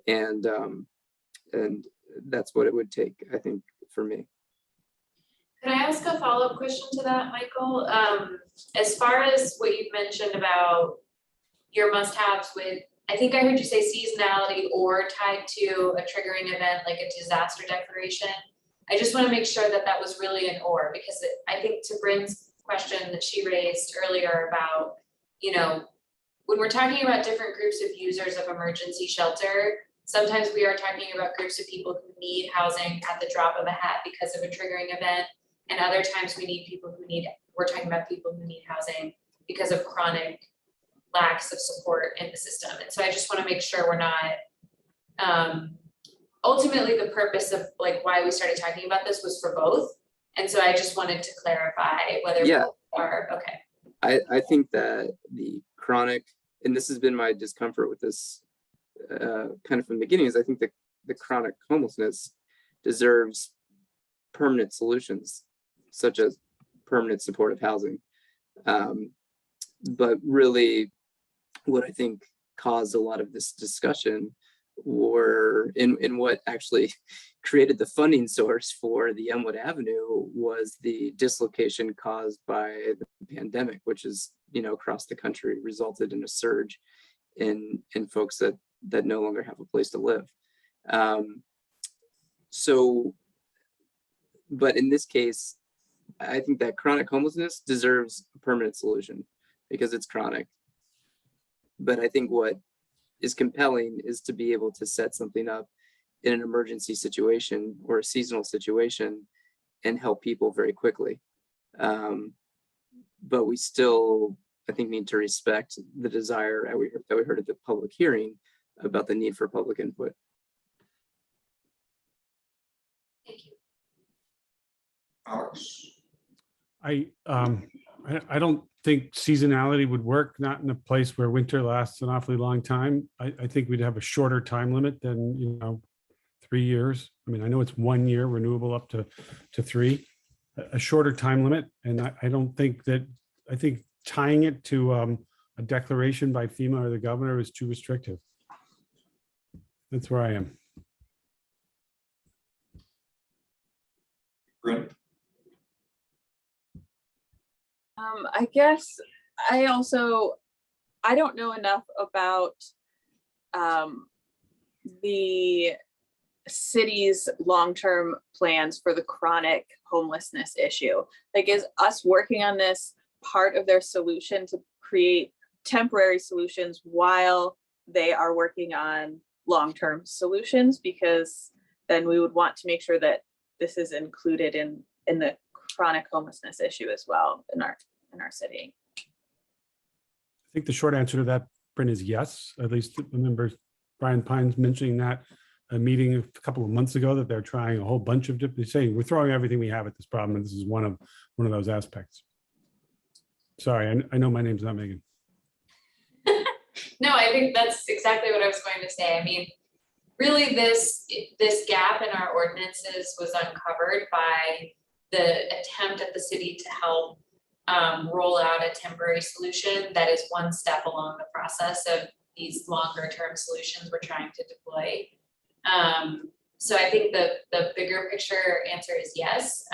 S13: and that's what it would take, I think, for me.
S2: Could I ask a follow-up question to that, Michael? As far as what you've mentioned about your must-haves with, I think I heard you say seasonality or tied to a triggering event like a disaster declaration. I just want to make sure that that was really an or, because I think to Bryn's question that she raised earlier about, you know, when we're talking about different groups of users of emergency shelter, sometimes we are talking about groups of people who need housing at the drop of a hat because of a triggering event. And other times we're talking about people who need housing because of chronic lacks of support in the system. And so I just want to make sure we're not, ultimately the purpose of like why we started talking about this was for both. And so I just wanted to clarify whether both are, okay.
S13: I think that the chronic, and this has been my discomfort with this kind of from the beginning, is I think that the chronic homelessness deserves permanent solutions, such as permanent supportive housing. But really what I think caused a lot of this discussion were in what actually created the funding source for the Elmwood Avenue was the dislocation caused by the pandemic, which is, across the country resulted in a surge in folks that no longer have a place to live. But in this case, I think that chronic homelessness deserves a permanent solution because it's chronic. But I think what is compelling is to be able to set something up in an emergency situation or a seasonal situation and help people very quickly. But we still, I think, need to respect the desire that we heard at the public hearing about the need for public input.
S2: Thank you.
S1: Alex?
S11: I don't think seasonality would work, not in a place where winter lasts an awfully long time. I think we'd have a shorter time limit than, 3 years. I mean, I know it's 1 year renewable up to 3, a shorter time limit. And I don't think that, I think tying it to a declaration by FEMA or the governor is too restrictive. That's where I am.
S1: Brent?
S15: I guess I don't know enough about the city's long-term plans for the chronic homelessness issue. Like, is us working on this part of their solution to create temporary solutions while they are working on long-term solutions? Because then we would want to make sure that this is included in the chronic homelessness issue as well in our city.
S11: I think the short answer to that, Brent, is yes. At least remember Brian Pines mentioning that a meeting a couple of months ago that they're trying a whole bunch of different, saying we're throwing everything we have at this problem, and this is one of those aspects. Sorry, I know my name's not Megan.
S2: No, I think that's exactly what I was going to say. I mean, really this gap in our ordinances was uncovered by the attempt at the city to help roll out a temporary solution that is one step along the process of these longer term solutions we're trying to deploy. So I think the bigger picture answer is yes.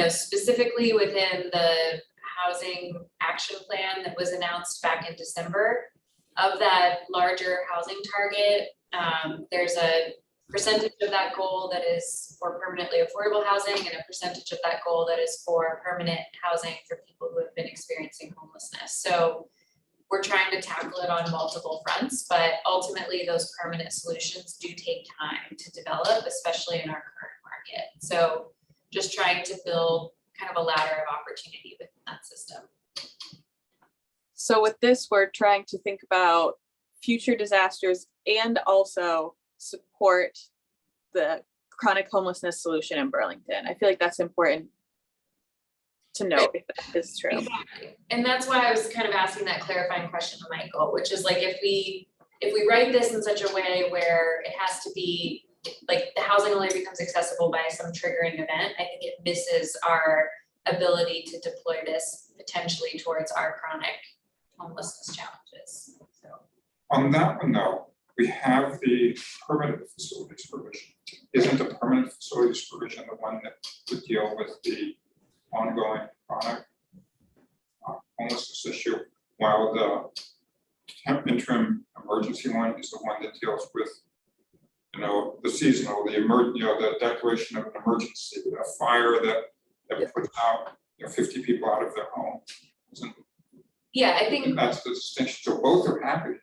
S2: Specifically within the housing action plan that was announced back in December, of that larger housing target, there's a percentage of that goal that is for permanently affordable housing and a percentage of that goal that is for permanent housing for people who have been experiencing homelessness. So we're trying to tackle it on multiple fronts, but ultimately those permanent solutions do take time to develop, especially in our current market. So just trying to build kind of a ladder of opportunity within that system.
S15: So with this, we're trying to think about future disasters and also support the chronic homelessness solution in Burlington. I feel like that's important to note if that is true.
S2: Exactly. And that's why I was kind of asking that clarifying question to Michael, which is like, if we write this in such a way where it has to be like the housing only becomes accessible by some triggering event, I think it misses our ability to deploy this potentially towards our chronic homelessness challenges. So
S1: On that one though, we have the permanent facilities provision. Isn't the permanent facilities provision the one that would deal with the ongoing chronic homelessness issue, while the interim emergency one is the one that deals with, the seasonal, the declaration of an emergency, a fire that puts out 50 people out of their home.
S2: yeah, I think
S1: That's the distinction. So both are happening.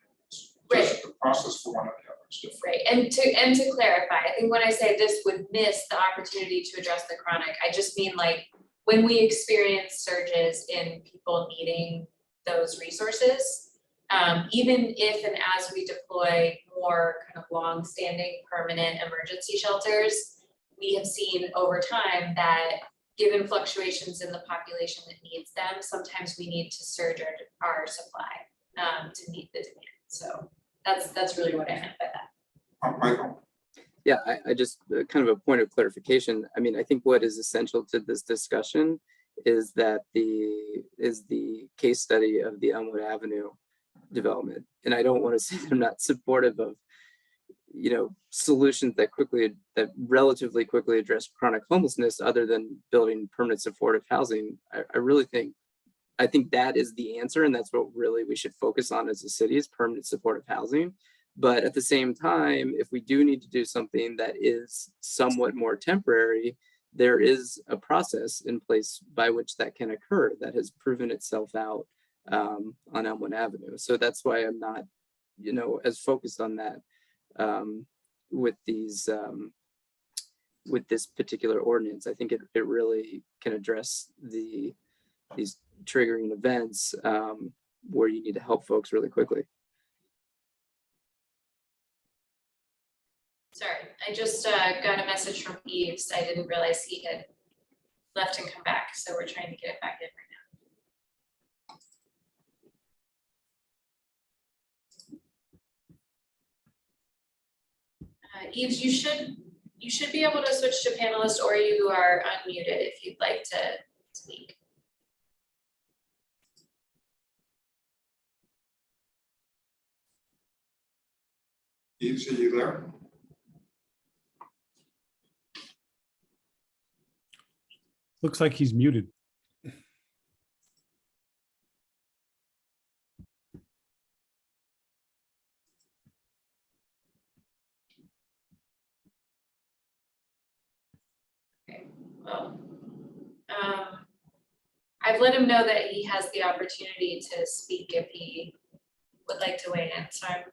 S1: Just the process for one or the other is different.
S2: right. And to clarify, I think when I say this would miss the opportunity to address the chronic, I just mean like when we experience surges in people needing those resources, even if and as we deploy more kind of long-standing permanent emergency shelters, we have seen over time that given fluctuations in the population that needs them, sometimes we need to surge our supply to meet the demand. So that's really what I meant by that.
S1: Michael?
S13: Yeah, I just kind of a point of clarification. I mean, I think what is essential to this discussion is that the case study of the Elmwood Avenue development. And I don't want to say I'm not supportive of, solutions that relatively quickly address chronic homelessness other than building permanent supportive housing. I think that is the answer, and that's what really we should focus on as a city, is permanent supportive housing. But at the same time, if we do need to do something that is somewhat more temporary, there is a process in place by which that can occur that has proven itself out on Elmwood Avenue. So that's why I'm not, as focused on that with this particular ordinance. I think it really can address these triggering events where you need to help folks really quickly.
S2: Sorry, I just got a message from Eves. I didn't realize he had left and come back, so we're trying to get it back in right now. Eves, you should be able to switch to panelist, or you are unmuted if you'd like to speak.
S1: Eves, are you there?
S11: Looks like he's muted.
S2: Okay, well, I've let him know that he has the opportunity to speak if he would like to weigh in, so I'm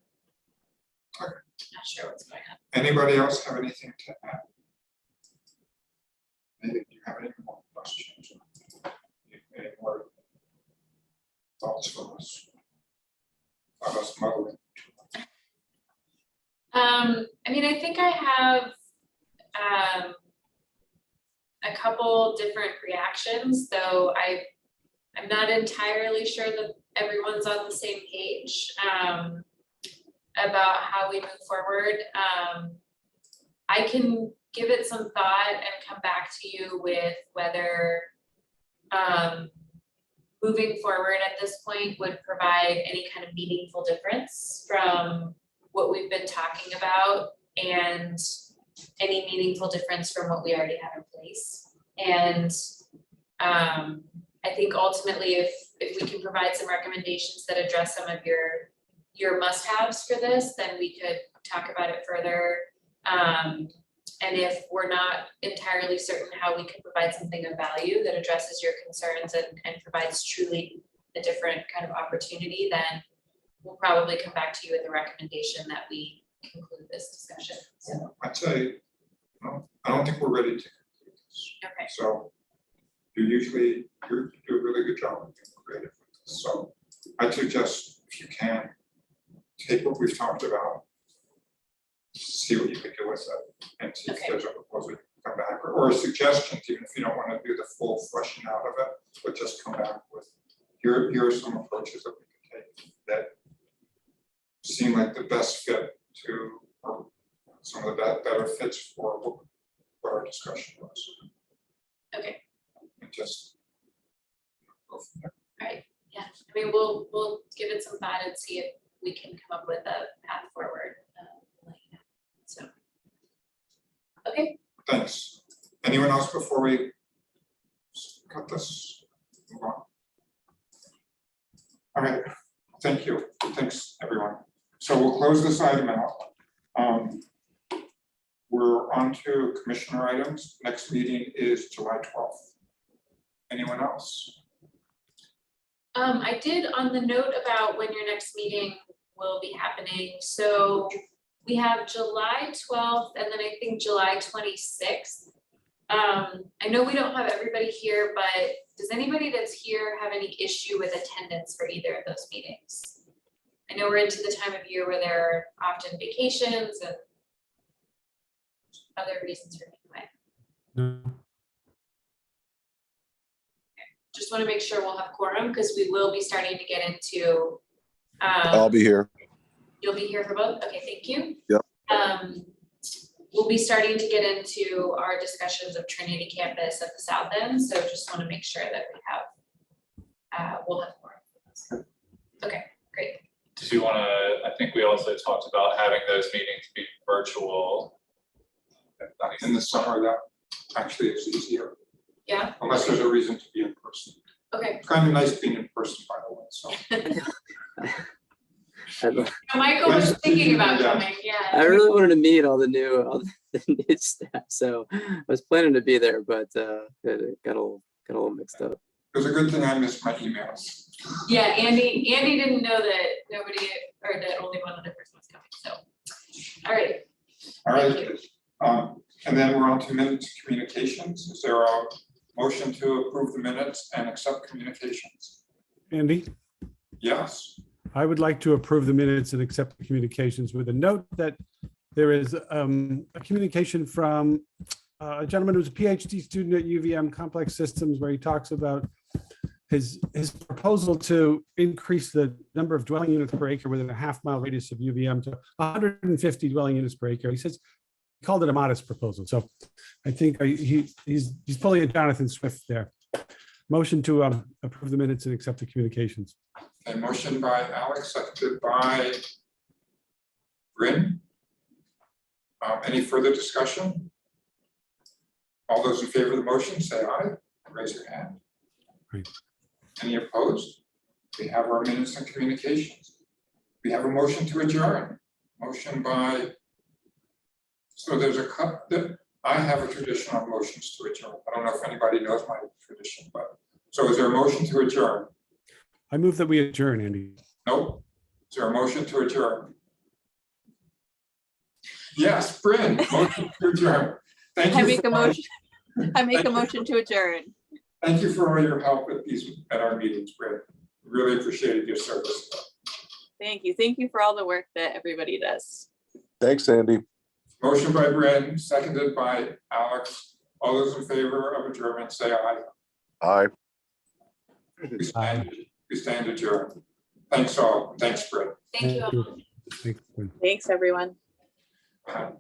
S2: not sure what's going on.
S1: Anybody else have anything to add? Maybe you have any more questions? Any more thoughts from us? About us muddling?
S2: I mean, I think I have a couple different reactions, though I'm not entirely sure that everyone's on the same page about how we move forward. I can give it some thought and come back to you with whether moving forward at this point would provide any kind of meaningful difference from what we've been talking about and any meaningful difference from what we already have in place. And I think ultimately if we can provide some recommendations that address some of your must-haves for this, then we could talk about it further. And if we're not entirely certain how we can provide something of value that addresses your concerns and provides truly a different kind of opportunity, then we'll probably come back to you with a recommendation that we conclude this discussion. So,
S1: I'd say, no, I don't think we're ready to conclude this.
S2: okay.
S1: So you do a really good job of being creative with this. So I'd suggest, if you can, take what we've talked about, see what you can do with it, and see if there's a proposal you can come back, or suggestions, even if you don't want to do the full fleshing out of it, but just come back with, here are some approaches that we can take that seem like the best fit to, or some of the better fits for what our discussion was.
S2: Okay.
S1: And just go from there.
S2: All right. Yeah. I mean, we'll give it some thought and see if we can come up with a path forward. So, okay.
S1: Thanks. Anyone else before we cut this? Move on. All right. Thank you. Thanks, everyone. So we'll close this item out. We're on to commissioner items. Next meeting is July 12th. Anyone else?
S2: I did on the note about when your next meeting will be happening. So we have July 12th and then I think July 26th. I know we don't have everybody here, but does anybody that's here have any issue with attendance for either of those meetings? I know we're into the time of year where there are often vacations and other reasons for being away.
S11: No.
S2: Just want to make sure we'll have quorum because we will be starting to get into.
S14: I'll be here.
S2: You'll be here for both? Okay, thank you.
S14: Yep.
S2: We'll be starting to get into our discussions of Trinity campus at the South End, so just want to make sure that we have, we'll have quorum. Okay, great.
S4: did you want to, I think we also talked about having those meetings be virtual.
S1: In the summer, that actually is easier,
S2: Yeah,
S1: unless there's a reason to be in person.
S2: okay.
S1: It's kind of nice being in person, by the way, so.
S2: Michael was thinking about coming,
S13: I
S2: yeah.
S13: really wanted to meet all the new staff, so I was planning to be there, but got a little mixed up.
S1: It was a good thing I missed my emails.
S2: Yeah, Andy didn't know that nobody, or that only one other person was coming, so. All right,
S1: All right, and then we're on to minutes communications. Is there a motion to approve the minutes and accept communications?
S11: Andy,
S1: Yes,
S11: I would like to approve the minutes and accept the communications with a note that there is a communication from a gentleman who's a PhD student at UVM Complex Systems, where he talks about his proposal to increase the number of dwelling units per acre within a half-mile radius of UVM to 150 dwelling units per acre. He says, he called it a modest proposal. So I think he's pulling a Jonathan Swift there. Motion to approve the minutes and accept the communications.
S1: a motion by Alex, seconded by Bryn. Any further discussion? All those in favor of the motion, say aye. Raise your hand.
S11: Aye.
S1: Any opposed? We have our minutes and communications. We have a motion to adjourn. Motion by, so there's a cut that, I have a tradition of motions to adjourn. I don't know if anybody knows my tradition, but, so is there a motion to adjourn?
S11: I move that we adjourn, Andy.
S1: Nope. Is there a motion to adjourn? Yes, Bryn, motion to adjourn. Thank you.
S15: I make a
S1: for-
S15: motion, I make
S1: Thank
S15: a
S1: you.
S15: motion to adjourn.
S1: Thank you for all your help at our meetings, Bryn. Really appreciated your service.
S15: Thank you. Thank you for all the work that everybody does.
S14: Thanks, Andy.
S1: Motion by Bryn, seconded by Alex. All those in favor of adjournment, say aye.
S14: Aye.
S1: We stand adjourned. Thanks all. Thanks, Bryn.
S2: thank you all.
S11: Thanks.
S15: Thanks, everyone.
S1: Bye.